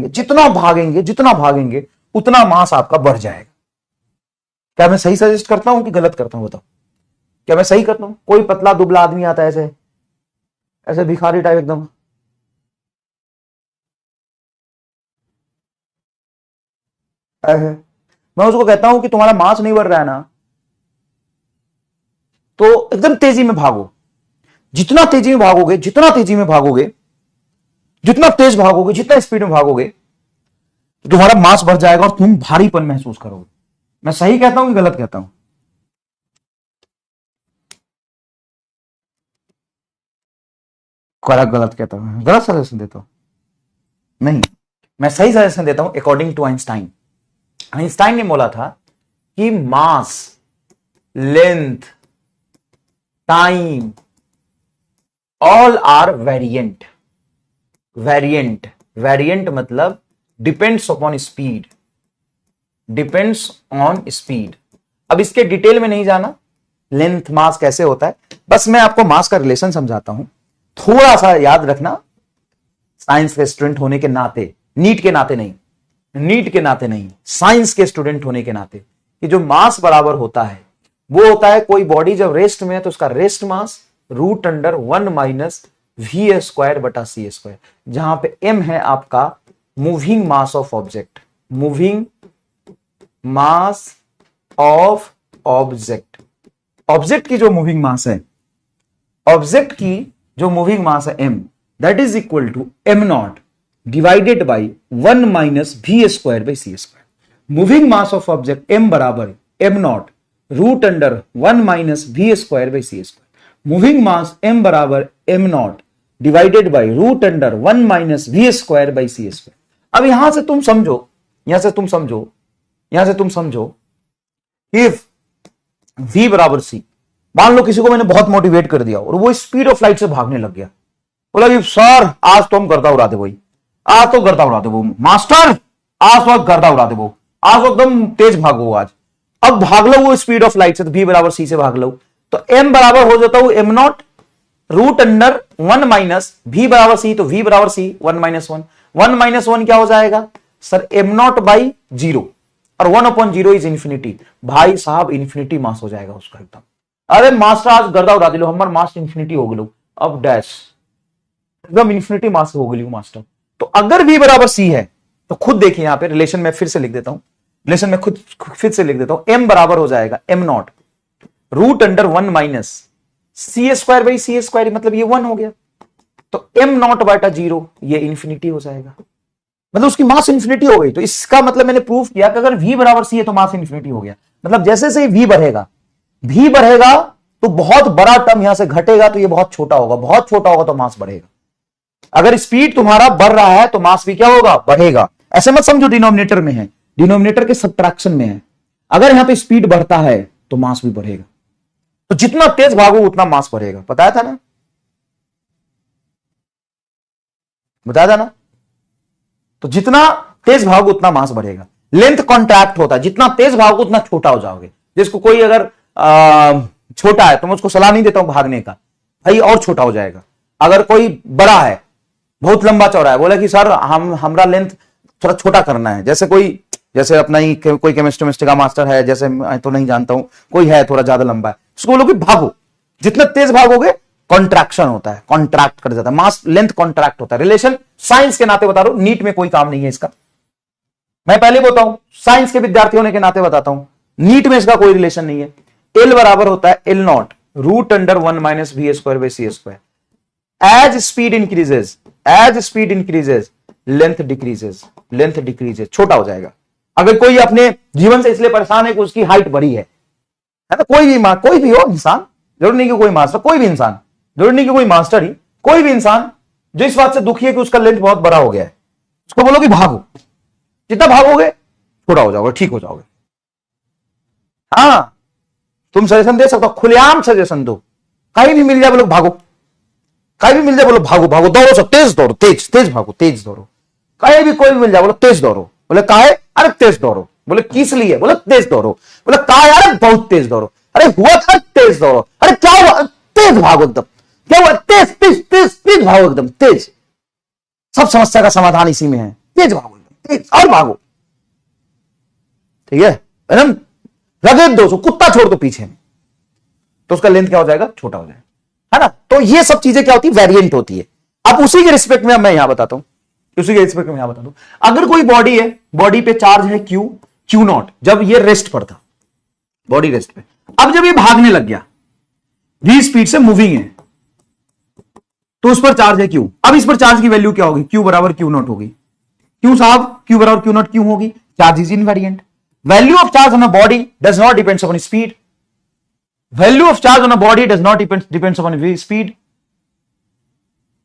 जितना भागेंगे उतना मास आपका बढ़ जाएगा। क्या मैं सही सजेस्ट करता हूं कि गलत करता हूं, बताओ, क्या मैं सही करता हूं? कोई पतला दुबला आदमी आता है ऐसे भिखारी टाइप एकदम, मैं उसको कहता हूं कि तुम्हारा मास नहीं बढ़ रहा है ना, तो एकदम तेजी में भागो। जितना तेज भागोगे, जितना स्पीड में भागोगे, तो तुम्हारा मास बढ़ जाएगा और तुम भारीपन महसूस करोगे। मैं सही कहता हूं कि गलत कहता हूं? गलत कहता हूं, गलत सजेशन देता हूं? नहीं, मैं सही सजेशन देता हूं अकॉर्डिंग टू आइंस्टाइन। आइंस्टाइन ने बोला था कि mass, length, time all are variant. Variant मतलब डिपेंड्स ऑन स्पीड। अब इसके डिटेल में नहीं जाना, लेंथ मास कैसे होता है, बस मैं आपको मास का रिलेशन समझाता हूं। थोड़ा सा याद रखना, साइंस के स्टूडेंट होने के नाते, नीट के नाते नहीं, साइंस के स्टूडेंट होने के नाते, कि जो मास बराबर होता है वो होता है, कोई बॉडी जब रेस्ट में है तो उसका रेस्ट मास √1 - v²/c², जहां पे m है आपका moving mass of object, moving mass of object, object की जो मूविंग मास है, ऑब्जेक्ट की जो मूविंग मास है m, that is equal to m not divided by 1 minus v square by c square. Moving mass of object m बराबर m not root under 1 minus v square by c square. Moving mass m बराबर m not divided by root under 1 minus v square by c square. अब यहां से तुम समझो, यहां से तुम समझो इफ v बराबर c, मान लो किसी को मैंने बहुत मोटिवेट कर दिया और वो स्पीड ऑफ लाइट से भागने लग गया, बोला कि सर आज तो हम गर्दा उड़ा दे, वही आज तो गर्दा उड़ा दे वो, मास्टर आज तो गर्दा उड़ा दे वो, आज तो एकदम तेज भागो आज। अब भाग लो वो स्पीड ऑफ लाइट से, तो v बराबर c से भाग लो, तो m बराबर हो जाता है m not root under 1 minus v बराबर c, तो v बराबर c 1 माइनस 1, 1 माइनस 1 क्या हो जाएगा सर m नॉट बाई 0, और 1/0 इज इंफिनिटी। भाई साहब इंफिनिटी मास हो जाएगा उसका एकदम। अरे मास्टर आज गर्दा उड़ा दिलो, हमारा मास इंफिनिटी हो गलो, अब डैश एकदम इंफिनिटी मास हो गई मास्टर। तो अगर v बराबर c है तो खुद देखिए यहां पे रिलेशन में फिर से लिख देता हूं, रिलेशन में खुद फिर से लिख देता हूं, m बराबर हो जाएगा m not root under 1 minus c square by c square, मतलब ये 1 हो गया, तो m नॉट बाटा 0 ये इंफिनिटी हो जाएगा, मतलब उसकी मास इंफिनिटी हो गई। तो इसका मतलब मैंने प्रूफ किया कि अगर v बराबर c है तो मास इंफिनिटी हो गया। मतलब जैसे से v बढ़ेगा तो बहुत बड़ा टर्म यहां से घटेगा, तो ये बहुत छोटा होगा, बहुत छोटा होगा तो मास बढ़ेगा। अगर स्पीड तुम्हारा बढ़ रहा है तो मास भी क्या होगा, बढ़ेगा। ऐसे मत समझो डिनोमिनेटर में है, डिनोमिनेटर के सब्ट्रैक्शन में है। अगर यहां पे स्पीड बढ़ता है तो मास भी बढ़ेगा, तो जितना तेज भागो उतना मास बढ़ेगा। बताया था ना, बताया था ना। तो जितना तेज भागो उतना मास बढ़ेगा। लेंथ कॉन्ट्रैक्ट होता है, जितना तेज भागो उतना छोटा हो जाओगे। जिसको कोई अगर छोटा है तो मैं उसको सलाह नहीं देता हूं भागने का, भाई और छोटा हो जाएगा। अगर कोई बड़ा है, बहुत लंबा चौड़ा है, बोला कि सर हमरा लेंथ थोड़ा छोटा करना है, जैसे अपना ही कोई केमिस्ट्री का मास्टर है, जैसे मैं तो नहीं जानता हूं, कोई है थोड़ा ज्यादा लंबा है, उसको बोलो कि भागो, जितना तेज भागोगे कॉन्ट्रैक्शन होता है, कॉन्ट्रैक्ट कर जाता है, मास लेंथ कॉन्ट्रैक्ट होता है। रिलेशन साइंस के नाते बता रहा हूं, नीट में कोई काम नहीं है इसका, मैं पहले बताता हूं, साइंस के विद्यार्थी होने के नाते बताता हूं, नीट में इसका कोई रिलेशन नहीं है। एल बराबर होता है L not root under 1 minus v square by c square. As speed increases length decreases, छोटा हो जाएगा। अगर कोई अपने जीवन से इसलिए परेशान है कि उसकी हाइट बड़ी है ना, कोई भी हो इंसान, जरूर नहीं कि कोई मास्टर, कोई भी इंसान, जरूर नहीं कि कोई मास्टर ही, कोई भी इंसान जो इस बात से दुखी है कि उसका लेंथ बहुत बड़ा हो गया है, उसको बोलो कि भागो, जितना भागोगे छोटा हो जाओगे, ठीक हो जाओगे। हाँ, तुम सजेशन दे सकते हो, खुलेआम सजेशन दो, कहीं भी मिल जाए बोलो भागो, कहीं भी मिल जाए बोलो भागो, दौड़ो, सब तेज दौड़ो, तेज भागो, तेज दौड़ो, कहीं भी कोई भी मिल जाए बोलो तेज दौड़ो, बोले काहे, अरे तेज दौड़ो, बोले किस लिए, बोले तेज दौड़ो, बोले काहे, अरे बहुत तेज दौड़ो, अरे हुआ था तेज दौड़ो, अरे क्या हुआ, तेज भागो एकदम, क्या हुआ, तेज भागो एकदम तेज, सब समस्या का समाधान इसी में है, तेज भागो, तेज और भागो, ठीक है, एकदम रगड़ दो, कुत्ता छोड़ दो पीछे में, तो उसका लेंथ क्या हो जाएगा, छोटा हो जाएगा, है ना। तो ये सब चीजें क्या होती है, वेरिएंट होती है। अब उसी के रिस्पेक्ट में मैं यहां बताता हूं, अगर कोई बॉडी है, बॉडी पे चार्ज है क्यू नॉट, जब ये रेस्ट पर था, बॉडी रेस्ट पे, अब जब ये भागने लग गया, v स्पीड से मूविंग है, तो उस पर चार्ज है क्यू। अब इस पर चार्ज की वैल्यू क्या होगी, क्यू बराबर क्यू नॉट होगी। क्यों साहब, क्यू बराबर क्यू नॉट क्यों होगी, charge is invariant. Value of charge on a body does not depends upon speed, value of charge on a body does not depends upon speed,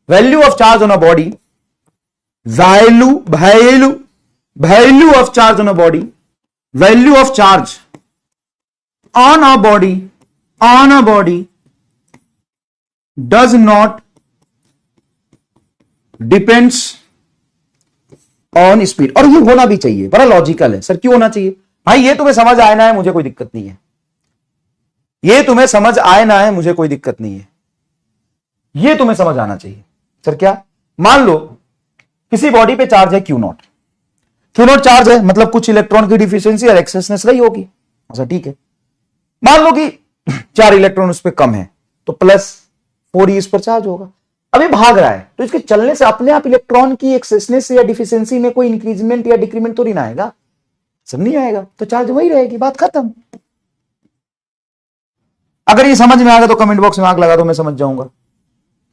value of charge on a body, value of charge on a body, value of charge on a body does not depends on speed। और ये होना भी चाहिए, बड़ा logical है। Sir क्यों होना चाहिए भाई, ये तुम्हें समझ आए ना है मुझे कोई दिक्कत नहीं है, ये तुम्हें समझ आए ना है मुझे कोई दिक्कत नहीं है, ये तुम्हें समझ आना चाहिए। सर क्या, मान लो किसी बॉडी पे चार्ज है क्यू नॉट चार्ज है, मतलब कुछ इलेक्ट्रॉन की डिफिशियंसी और एक्सेसनेस रही होगी, अच्छा ठीक है। मान लो कि 4 इलेक्ट्रॉन उस पर कम है, तो +4 इस पर चार्ज होगा। अभी भाग रहा है, तो इसके चलने से अपने आप इलेक्ट्रॉन की एक्सेसनेस या डिफिशियंसी में कोई इंक्रीजमेंट या डिक्रीमेंट तो नहीं आएगा, सब नहीं आएगा, तो चार्ज वही रहेगी, बात खत्म। अगर ये समझ में आ गया तो कमेंट बॉक्स में आग लगा दो, मैं समझ जाऊंगा।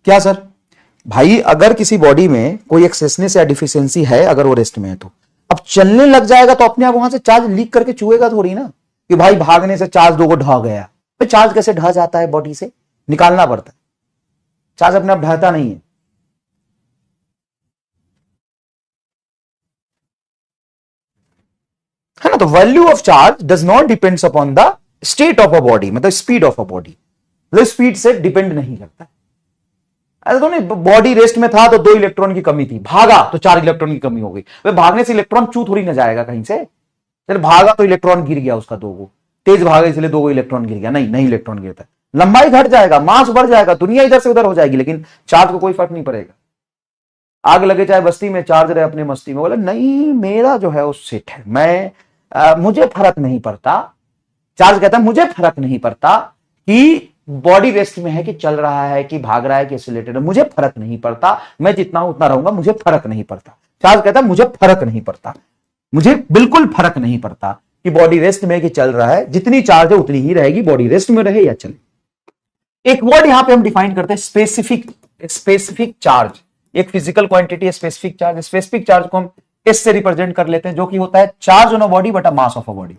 क्या सर? भाई अगर किसी बॉडी में कोई एक्सेसनेस या डिफिशियंसी है, अगर वो रेस्ट में है, तो अब चलने लग जाएगा तो अपने आप वहां से चार्ज लीक करके चुएगा थोड़ी ना, कि भाई भागने से चार्ज दो को ढह गया। तो चार्ज कैसे ढह जाता है? बॉडी से निकालना पड़ता है, चार्ज अपने आप ढहता नहीं है। है ना? तो value of charge does not depends upon the state of a body, मतलब स्पीड ऑफ अ बॉडी, मतलब स्पीड से डिपेंड नहीं करता है। ऐसा तो नहीं बॉडी रेस्ट में था तो 2 इलेक्ट्रॉन की कमी थी, भागा तो 4 इलेक्ट्रॉन की कमी हो गई। वे भागने से इलेक्ट्रॉन चू थोड़ी ना जाएगा कहीं से, फिर भागा तो इलेक्ट्रॉन गिर गया उसका 2 को, तेज भागा इसलिए 2 इलेक्ट्रॉन गिर गया, नहीं नहीं इलेक्ट्रॉन गिरता है, लंबाई घट जाएगा, मास बढ़ जाएगा, दुनिया इधर से उधर हो जाएगी, लेकिन चार्ज को कोई फर्क नहीं पड़ेगा। आग लगे चाहे बस्ती में, चार्ज रहे अपनी मस्ती में, बोले नहीं मेरा जो है वो सेट है, मैं मुझे फर्क नहीं पड़ता। चार्ज कहता है मुझे फर्क नहीं पड़ता कि बॉडी रेस्ट में है कि चल रहा है कि भाग रहा है कि एक्सीलरेटेड है, मुझे फर्क नहीं पड़ता, मैं जितना हूं उतना रहूंगा, मुझे फर्क नहीं पड़ता। चार्ज कहता है मुझे फर्क नहीं पड़ता, मुझे बिल्कुल फर्क नहीं पड़ता कि बॉडी रेस्ट में कि चल रहा है, जितनी चार्ज है उतनी ही रहेगी, बॉडी रेस्ट में रहे या चले। एक वर्ड यहां पे हम डिफाइन करते हैं स्पेसिफिक चार्ज। एक फिजिकल क्वांटिटी है स्पेसिफिक चार्ज। स्पेसिफिक चार्ज को हम एस से रिप्रेजेंट कर लेते हैं, जो कि होता है चार्ज ऑन अ बॉडी बटा mass of a body.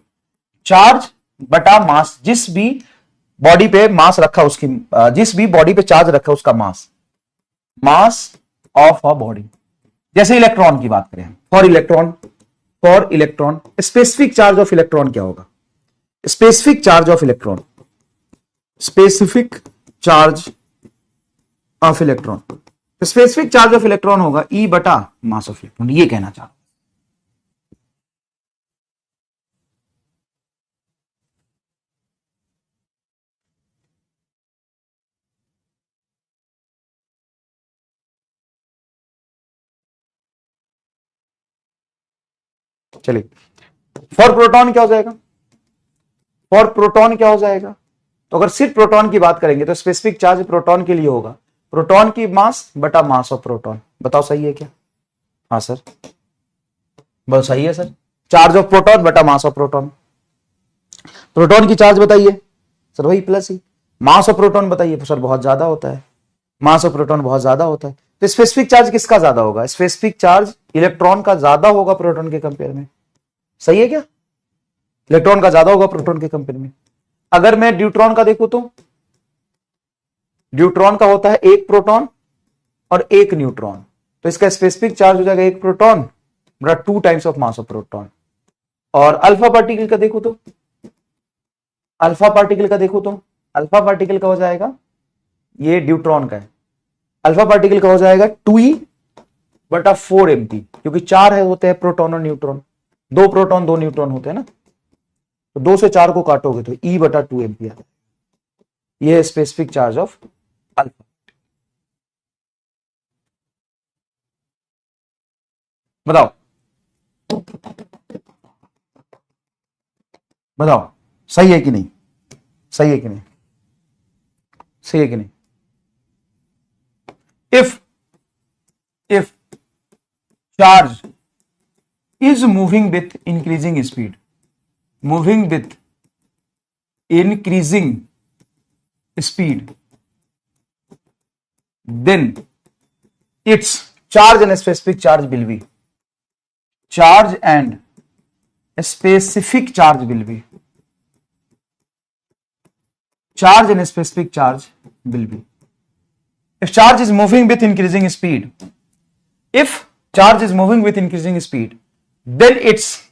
Charge बटा मास, जिस भी बॉडी पे मास रखा उसकी, जिस भी बॉडी पे चार्ज रखा उसका मास ऑफ अ बॉडी। जैसे इलेक्ट्रॉन की बात करें, for electron specific charge of electron क्या होगा? स्पेसिफिक चार्ज ऑफ इलेक्ट्रॉन होगा ई बटा मास ऑफ इलेक्ट्रॉन, ये कहना चाहता हूं। चलिए, फॉर प्रोटॉन क्या हो जाएगा? तो अगर सिर्फ प्रोटॉन की बात करेंगे तो स्पेसिफिक चार्ज प्रोटॉन के लिए होगा प्रोटॉन की मास बटा मास ऑफ प्रोटॉन। बताओ सही है क्या? हाँ सर, बहुत सही है सर। चार्ज ऑफ प्रोटॉन बटा मास ऑफ प्रोटॉन। प्रोटॉन की चार्ज बताइए सर, वही plus he. Mass of proton बताइए सर, बहुत ज्यादा होता है, मास ऑफ प्रोटॉन बहुत ज्यादा होता है। तो स्पेसिफिक चार्ज किसका ज्यादा होगा? स्पेसिफिक चार्ज इलेक्ट्रॉन का ज्यादा होगा प्रोटॉन के कंपेयर में। सही है क्या? इलेक्ट्रॉन का ज्यादा होगा प्रोटॉन के कंपेयर में। अगर मैं ड्यूट्रॉन का देखूं तो ड्यूट्रॉन का होता है 1 प्रोटॉन और 1 न्यूट्रॉन, तो इसका स्पेसिफिक चार्ज हो जाएगा 1 प्रोटॉन बटा 2 times of mass of proton. और अल्फा पार्टिकल का देखो तो अल्फा पार्टिकल का हो जाएगा, ये ड्यूट्रॉन का है, अल्फा पार्टिकल का हो जाएगा 2e बटा 4mp, क्योंकि 4 होते हैं प्रोटॉन और न्यूट्रॉन, 2 प्रोटॉन 2 न्यूट्रॉन होते हैं ना, तो 2 से 4 को काटोगे तो e बटा 2mp आता है। यह है स्पेसिफिक चार्ज ऑफ अल्फा। बताओ सही है कि नहीं? सही है कि नहीं? if charge is moving with increasing speed, then its charge and specific charge will be if charge is moving with increasing speed, then its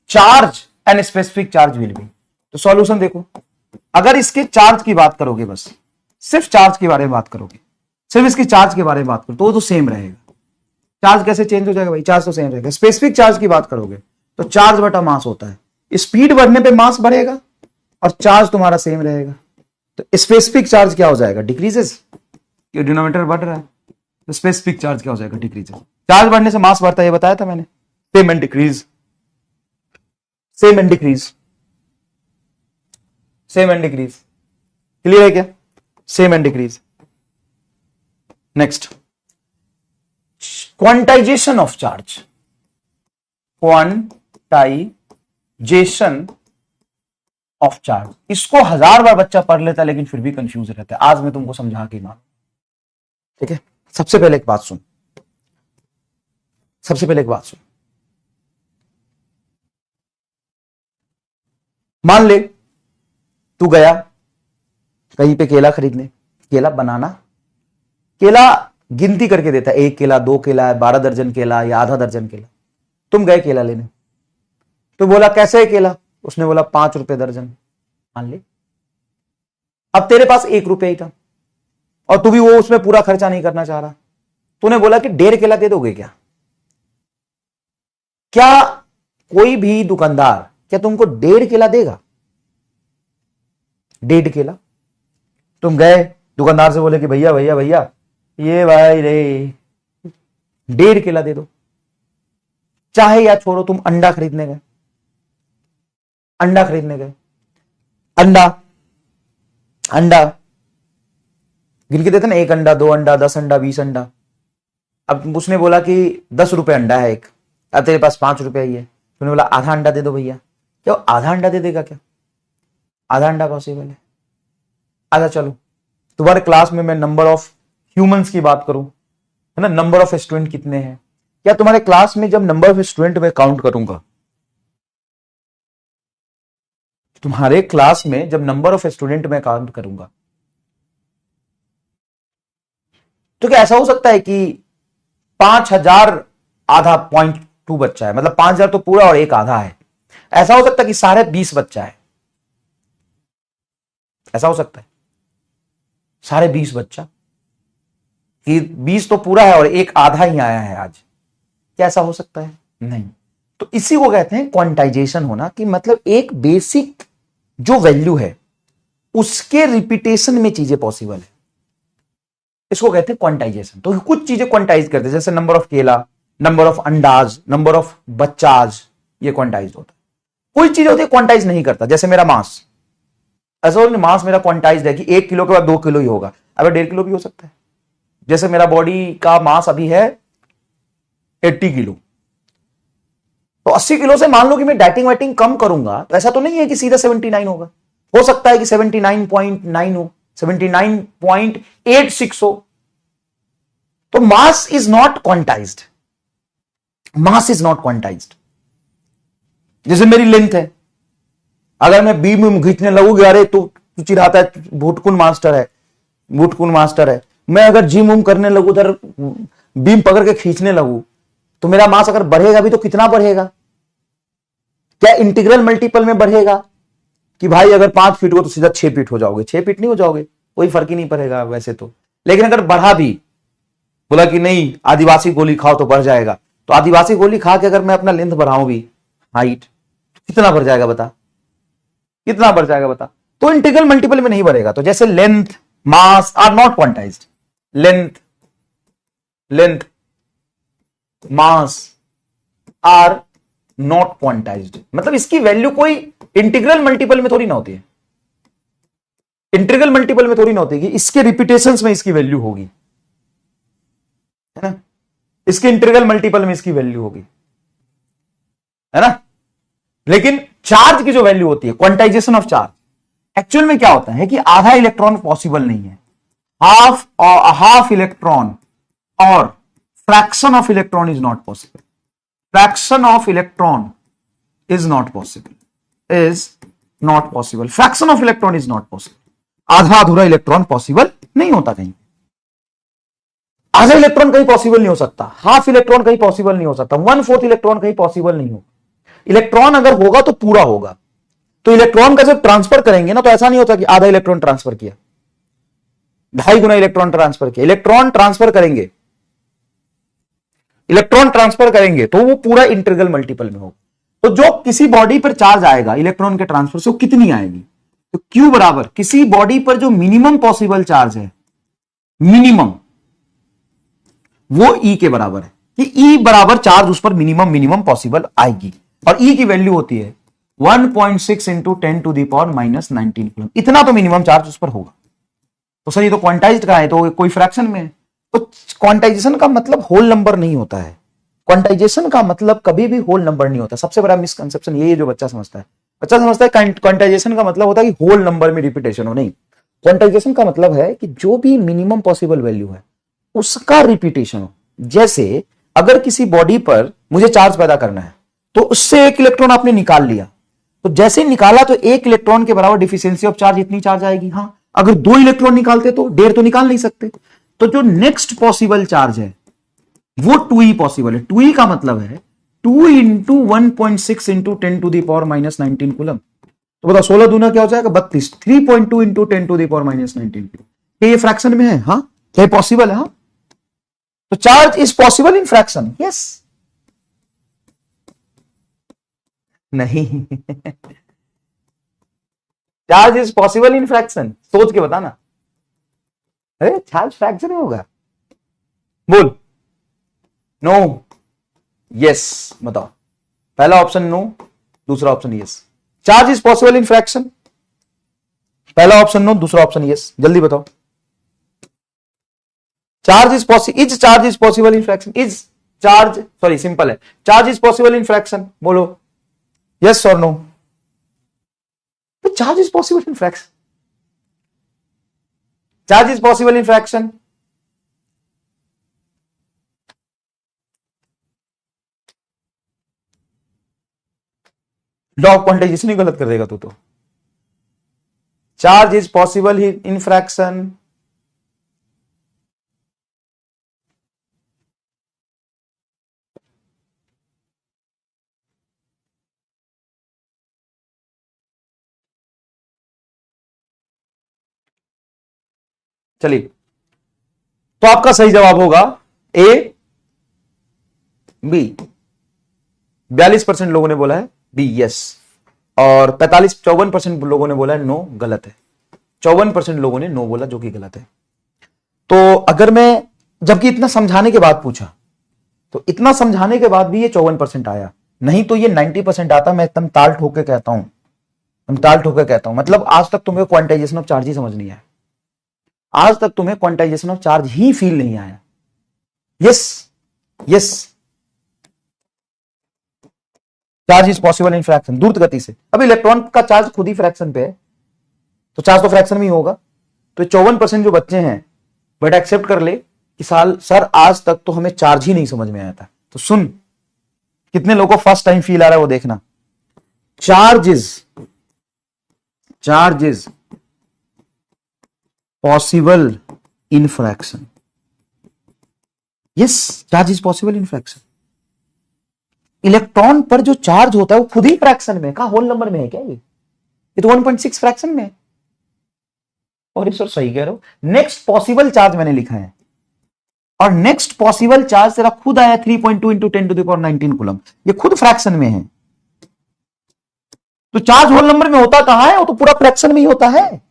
charge and specific charge will be। तो सॉल्यूशन देखो, अगर इसके charge की बात करोगे, बस सिर्फ charge के बारे में बात करोगे, सिर्फ इसकी चार्ज के बारे में बात करो तो सेम रहेगा। चार्ज कैसे चेंज हो जाएगा भाई? चार्ज तो सेम रहेगा। स्पेसिफिक चार्ज की बात करोगे तो चार्ज बटा मास होता है, स्पीड बढ़ने पे मास बढ़ेगा और चार्ज तुम्हारा सेम रहेगा। तो स्पेसिफिक चार्ज क्या हो जाएगा? डिक्रीजेस, ये डिनोमिनेटर बढ़ रहा है, तो स्पेसिफिक चार्ज क्या हो जाएगा? डिक्रीजेस। चार्ज बढ़ने से मास बढ़ता है, ये बताया था मैंने। सेम एंड डिक्रीज, क्लियर है क्या? Same and decrease. Next, quantization of charge. Of charge. इसको 1000 बार बच्चा पढ़ लेता है लेकिन फिर भी कंफ्यूज रहता है। आज मैं तुमको समझा के मानू, ठीक है। सबसे पहले एक बात सुन, सबसे पहले एक बात सुन। मान ले तू गया कहीं पे केला खरीदने, केला बनाना, केला गिनती करके देता है, 1 केला, 2 केला है, 12 दर्जन केला या आधा दर्जन केला। तुम गए केला लेने, तो बोला कैसे है केला, उसने बोला 5 रुपए दर्जन, मान ले। अब तेरे पास 1 रुपया ही था और तू भी वो उसमें पूरा खर्चा नहीं करना चाह रहा, तूने बोला कि 1.5 केला दे दोगे क्या? क्या कोई भी दुकानदार क्या तुमको 1.5 केला देगा? 1.5 केला। तुम गए दुकानदार से बोले कि भैया भैया भैया ये भाई रे 1.5 केला दे दो। चाहे या छोड़ो, तुम अंडा खरीदने गए, अंडा खरीदने गए, अंडा अंडा गिन के देते ना, 1 अंडा, 2 अंडा, 10 अंडा, 20 अंडा। अब उसने बोला कि 10 रुपए अंडा है एक, अब तेरे पास 5 रुपया ही है, तूने बोला आधा अंडा दे दो भैया। क्या आधा अंडा दे देगा क्या? आधा अंडा पॉसिबल है? आधा चलो तुम्हारे क्लास में मैं नंबर ऑफ ह्यूमंस की बात करूं, है ना, नंबर ऑफ स्टूडेंट कितने हैं, क्या तुम्हारे क्लास में जब नंबर ऑफ स्टूडेंट मैं काउंट करूंगा, तुम्हारे क्लास में जब नंबर ऑफ स्टूडेंट मैं काउंट करूंगा, तो क्या ऐसा हो सकता है कि 5000 आधा 0.2 बच्चा है, मतलब 5000 तो पूरा और एक आधा है? ऐसा हो सकता है कि 20.5 बच्चा है? ऐसा हो सकता है 20.5 बच्चा कि 20 तो पूरा है और एक आधा ही आया है आज? क्या ऐसा हो सकता है? नहीं। तो इसी को कहते हैं क्वांटाइजेशन होना, कि मतलब एक बेसिक जो वैल्यू है उसके रिपीटेशन में चीजें पॉसिबल है, इसको कहते हैं क्वांटाइजेशन। तो कुछ चीजें क्वांटाइज करते हैं, जैसे नंबर ऑफ केला, नंबर ऑफ अंडाज, नंबर ऑफ बच्चाज, ये क्वांटाइज होता है। कोई चीज होती है क्वांटाइज नहीं करता, जैसे मेरा मास, ऐसा मास मेरा क्वांटाइज है कि 1 किलो के बाद 2 किलो ही होगा, अब 1.5 किलो भी हो सकता है। जैसे मेरा बॉडी का मास अभी है 80 किलो, तो 80 किलो से मान लो कि मैं डाइटिंग वाइटिंग कम करूंगा, तो ऐसा तो नहीं है कि सीधा 79 होगा, हो सकता है कि 79.9 हो, 79.86 हो। तो mass is not quantized, mass is not quantized. जैसे मेरी लेंथ है, अगर मैं बीम में खींचने लगूंगा, अरे तू चिढ़ाता है, भुटकुन मास्टर है, भुटकुन मास्टर है, मैं अगर जिम उम करने लगू, उधर बीम पकड़ के खींचने लगू, तो मेरा मास अगर बढ़ेगा भी तो कितना बढ़ेगा? क्या इंटीग्रल मल्टीपल में बढ़ेगा कि भाई अगर 5 फीट हो तो सीधा 6 फीट हो जाओगे? 6 फीट नहीं हो जाओगे, कोई फर्क ही नहीं पड़ेगा वैसे तो। लेकिन अगर बढ़ा भी, बोला कि नहीं आदिवासी गोली खाओ तो बढ़ जाएगा, तो आदिवासी गोली खा के अगर मैं अपना लेंथ बढ़ाऊं भी, हाइट, कितना बढ़ जाएगा बता? कितना बढ़ जाएगा बता? तो इंटीग्रल मल्टीपल में नहीं बढ़ेगा। तो जैसे length, mass are not quantised, length mass are not quantised, मतलब इसकी वैल्यू कोई इंटीग्रल मल्टीपल में थोड़ी ना होती है, इंटीग्रल मल्टीपल में थोड़ी ना होती है कि इसके रिपीटेशंस में इसकी वैल्यू होगी, है ना, इसके इंटीग्रल मल्टीपल में इसकी वैल्यू होगी, है ना। लेकिन चार्ज की जो वैल्यू होती है, क्वांटाइजेशन ऑफ चार्ज, एक्चुअल में क्या होता है कि आधा इलेक्ट्रॉन पॉसिबल नहीं है, हाफ इलेक्ट्रॉन और fraction of electron is not possible, fraction of electron is not possible, is not possible, fraction of electron is not possible. आधा अधूरा इलेक्ट्रॉन पॉसिबल नहीं होता कहीं, आधा इलेक्ट्रॉन कहीं पॉसिबल नहीं हो सकता, हाफ इलेक्ट्रॉन कहीं पॉसिबल नहीं हो सकता, 1/4 इलेक्ट्रॉन कहीं पॉसिबल नहीं होगा। इलेक्ट्रॉन अगर होगा तो पूरा होगा। तो इलेक्ट्रॉन का जब ट्रांसफर करेंगे ना, तो ऐसा नहीं होता कि आधा इलेक्ट्रॉन ट्रांसफर किया, 2.5 गुना इलेक्ट्रॉन ट्रांसफर किया। इलेक्ट्रॉन ट्रांसफर करेंगे, इलेक्ट्रॉन ट्रांसफर करेंगे तो वो पूरा इंटीग्रल मल्टीपल में होगा। तो जो किसी बॉडी पर चार्ज आएगा इलेक्ट्रॉन के ट्रांसफर से, वो कितनी आएगी? तो Q बराबर किसी बॉडी पर जो मिनिमम पॉसिबल चार्ज है, मिनिमम, वो E के बराबर है कि E बराबर चार्ज उस पर मिनिमम पॉसिबल आएगी, और E की वैल्यू होती है 1.6 इंटू 10⁻⁻19 कूलम। इतना तो मिनिमम चार्ज उस पर होगा। तो सर ये तो क्वांटाइज्ड का है, तो कोई फ्रैक्शन में है। तो क्वांटाइजेशन का मतलब होल नंबर नहीं होता है, क्वांटाइजेशन का मतलब कभी भी होल नंबर नहीं होता। सबसे बड़ा मिसकंसेप्शन यही है जो बच्चा समझता है। अच्छा समझता है क्वांटाइजेशन का मतलब होता है कि होल नंबर में रिपीटेशन हो, नहीं, क्वांटाइजेशन का मतलब है कि जो भी मिनिमम पॉसिबल वैल्यू है उसका रिपीटेशन हो। जैसे अगर किसी बॉडी पर मुझे चार्ज पैदा करना है तो उससे एक इलेक्ट्रॉन आपने निकाल लिया, तो जैसे ही निकाला तो एक इलेक्ट्रॉन के बराबर डिफिशियंसी ऑफ चार्ज इतनी चार्ज आएगी। हाँ, अगर 2 इलेक्ट्रॉन निकालते तो 1.5 तो निकाल नहीं सकते। तो जो नेक्स्ट पॉसिबल चार्ज है वो 2e पॉसिबल है। 2e का मतलब है 2 into 1.6 into 10 to the power minus 19 coulomb. तो बताओ 16 दूना क्या हो जाएगा 32। 3.2 into 10 to the power minus 19 coulomb. ये फ्रैक्शन में है? हाँ। क्या पॉसिबल है? हाँ। तो charge is possible in fraction? Yes. नहीं charge is possible in fraction, सोच के बताना। अरे चार्ज फ्रैक्शन में होगा, बोल। नो, यस, बताओ। पहला ऑप्शन नो, दूसरा option yes. Charge is possible in fraction, पहला ऑप्शन नो, दूसरा ऑप्शन यस। जल्दी बताओ। Charge is possible in fraction, is charge, sorry simple है, charge is possible in fraction, बोलो यस और no. Charge is possible in fraction, charge is possible in fraction. Law of quantization ही गलत कर देगा तू तो। Charge is possible in fraction, चलिए तो आपका सही जवाब होगा ए बी। 42% लोगों ने बोला है बी यस, और 54% लोगों ने बोला है नो, गलत है। 54% लोगों ने नो बोला, जो कि गलत है। तो अगर मैं, जबकि इतना समझाने के बाद पूछा, तो इतना समझाने के बाद भी ये 54% आया, नहीं तो ये 90% आता। मैं एकदम ताल ठोक के कहता हूं, मतलब आज तक तुम्हें क्वांटाइजेशन ऑफ चार्ज ही समझ नहीं आया, आज तक तुम्हें quantization of charge he feel नहीं आया। Yes, yes, charge is possible in fraction, द्रुत गति से। अब इलेक्ट्रॉन का चार्ज खुद ही फ्रैक्शन पे है, तो चार्ज तो फ्रैक्शन में ही होगा। तो 54% जो बच्चे हैं बट एक्सेप्ट कर ले कि सर आज तक तो हमें चार्ज ही नहीं समझ में आया था। तो सुन, कितने लोगों को फर्स्ट टाइम फील आ रहा है वो देखना। Charge is possible in fraction, yes, charge is possible in fraction. Electron पर जो चार्ज होता है वो खुद ही फ्रैक्शन में, कहा होल नंबर में है क्या? ये तो 1.6 फ्रैक्शन में है। और इस सही कह रहे हो। नेक्स्ट पॉसिबल चार्ज मैंने लिखा है, और नेक्स्ट पॉसिबल चार्ज तेरा खुद आया 3.2 into 10 to the power 19 coulomb, ये खुद फ्रैक्शन में है। तो चार्ज होल नंबर में होता कहां है? वो तो पूरा फ्रैक्शन में ही होता है।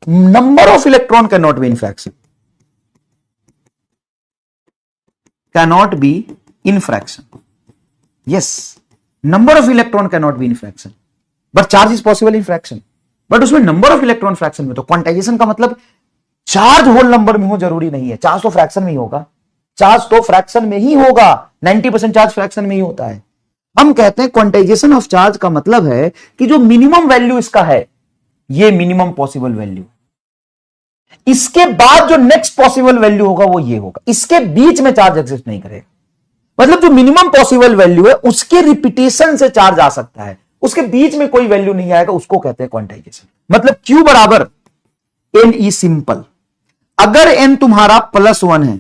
Number of electron can not be in fraction, cannot be in fraction. Yes, number of electron cannot be in fraction, but charge is possible in fraction. But उसमें number of electron fraction में, तो quantization का मतलब charge whole number में हो जरूरी नहीं है, चार्ज तो फ्रैक्शन में ही होगा, चार्ज तो फ्रैक्शन में ही होगा। 90% चार्ज फ्रैक्शन में ही होता है। हम कहते हैं क्वांटाइजेशन ऑफ चार्ज का मतलब है कि जो मिनिमम वैल्यू इसका है ये मिनिमम पॉसिबल वैल्यू, इसके बाद जो नेक्स्ट पॉसिबल वैल्यू होगा वो ये होगा, इसके बीच में चार्ज एग्जिस्ट नहीं करेगा। मतलब जो मिनिमम पॉसिबल वैल्यू है उसके रिपीटेशन से चार्ज आ सकता है, उसके बीच में कोई वैल्यू नहीं आएगा, उसको कहते हैं क्वांटाइजेशन। मतलब Q बराबर एन ई सिंपल। अगर n तुम्हारा +1 है,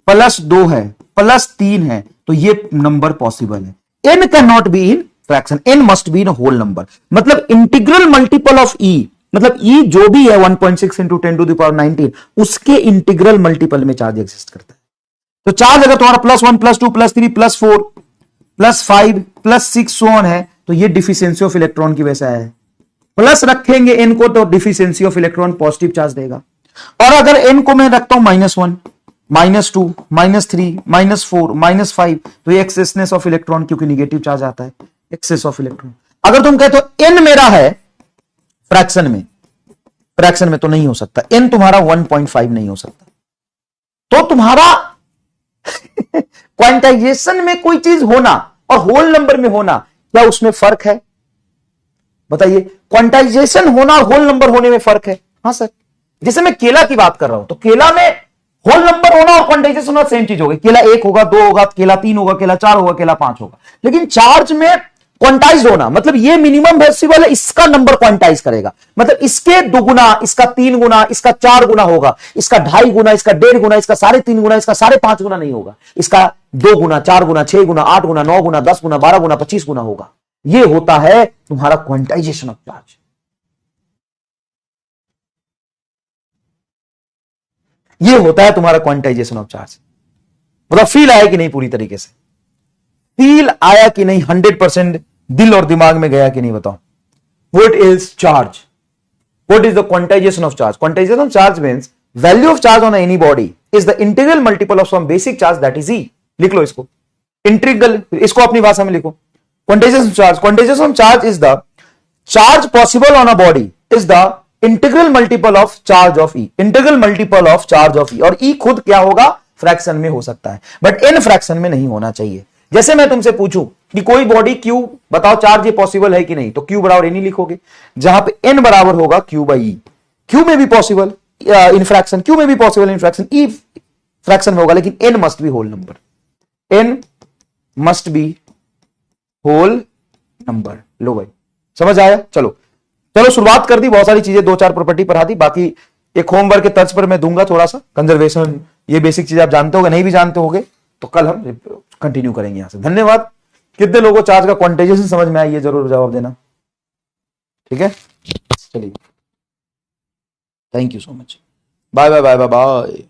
+2 है, +3 है, तो ये नंबर पॉसिबल है। n can not be in fraction, n must be in whole number. मतलब इंटीग्रल मल्टीपल ऑफ e, मतलब e जो भी है 1.6 इंटू 10 टू द पावर 19, उसके इंटीग्रल मल्टीपल में चार्ज एग्जिस्ट करता है। तो चार्ज अगर तुम्हारा +1, +2, +3, +4, +5, +6 सो ऑन है, तो ये डिफिशियंसी ऑफ इलेक्ट्रॉन की वजह है। प्लस रखेंगे n को तो deficiency of electron positive charge देगा। और अगर n को मैं रखता हूं -1, -2, -3, -4, -5, तो ये एक्सेसनेस ऑफ इलेक्ट्रॉन, क्योंकि निगेटिव चार्ज आता है, एक्सेस ऑफ इलेक्ट्रॉन। अगर तुम कहते हो n मेरा है फ्रैक्शन में तो नहीं हो सकता, n तुम्हारा 1.5 नहीं हो सकता। तो तुम्हारा क्वांटाइजेशन में कोई चीज होना और होल नंबर में होना, क्या उसमें फर्क है? बताइए, क्वांटाइजेशन होना और होल नंबर होने में फर्क है? हाँ सर। जैसे मैं केला की बात कर रहा हूं, तो केला में होल नंबर होना और क्वांटाइजेशन होना सेम चीज होगी। केला 1 होगा, 2 होगा, केला 3 होगा, केला 4 होगा, केला 5 होगा। लेकिन चार्ज में क्वांटाइज होना मतलब ये मिनिमम वेरिएबल है, इसका नंबर क्वांटाइज करेगा। मतलब इसके 2 गुना, इसका 3 गुना, इसका 4 गुना होगा, इसका 2.5 गुना, इसका 1.5 गुना, इसका 3.5 गुना, इसका 5.5 गुना नहीं होगा। इसका 2 गुना, 4 गुना, 6 गुना, 8 गुना, 9 गुना, 10 गुना, 12 गुना, 25 गुना होगा। ये होता है तुम्हारा क्वांटाइजेशन ऑफ चार्ज। ये होता है तुम्हारा क्वांटाइजेशन ऑफ चार्ज। मतलब फील आया कि नहीं? पूरी तरीके से फील आया कि नहीं? 100% दिल और दिमाग में गया कि नहीं? बताओ। What is charge? What is the quantization of charge? Quantization of charge means value of charge on any body is the integral multiple of some basic charge that is e. लिख लो इसको, इंटीग्रल, इसको अपनी भाषा में लिखो। Quantization of charge, quantization of charge is the charge possible on a body is the integral multiple of charge of e. Integral multiple of charge of ई। और ई खुद क्या होगा? फ्रैक्शन में हो सकता है, बट इन फ्रैक्शन में नहीं होना चाहिए। जैसे मैं तुमसे पूछूं कि कोई बॉडी क्यू, बताओ चार्ज ये पॉसिबल है कि नहीं, तो क्यू बराबर एन ही लिखोगे, जहां पे एन बराबर होगा क्यू बाई ई। क्यू में भी पॉसिबल इन फ्रैक्शन, क्यू में भी possible in fraction, e fraction में होगा, लेकिन n must be whole number. N must be whole number. लो भाई, समझ आया? चलो चलो, शुरुआत कर दी, बहुत सारी चीजें 2-4 प्रॉपर्टी पढ़ा दी। बाकी एक होमवर्क के तर्ज पर मैं दूंगा थोड़ा सा कंजर्वेशन, ये बेसिक चीज आप जानते होगे, नहीं भी जानते होगे तो कल हम कंटिन्यू करेंगे यहां से। धन्यवाद। कितने लोगों को चार्ज का क्वांटाइजेशन समझ में आई, ये जरूर जवाब देना। ठीक है, चलिए, thank you so much. Bye bye bye bye bye.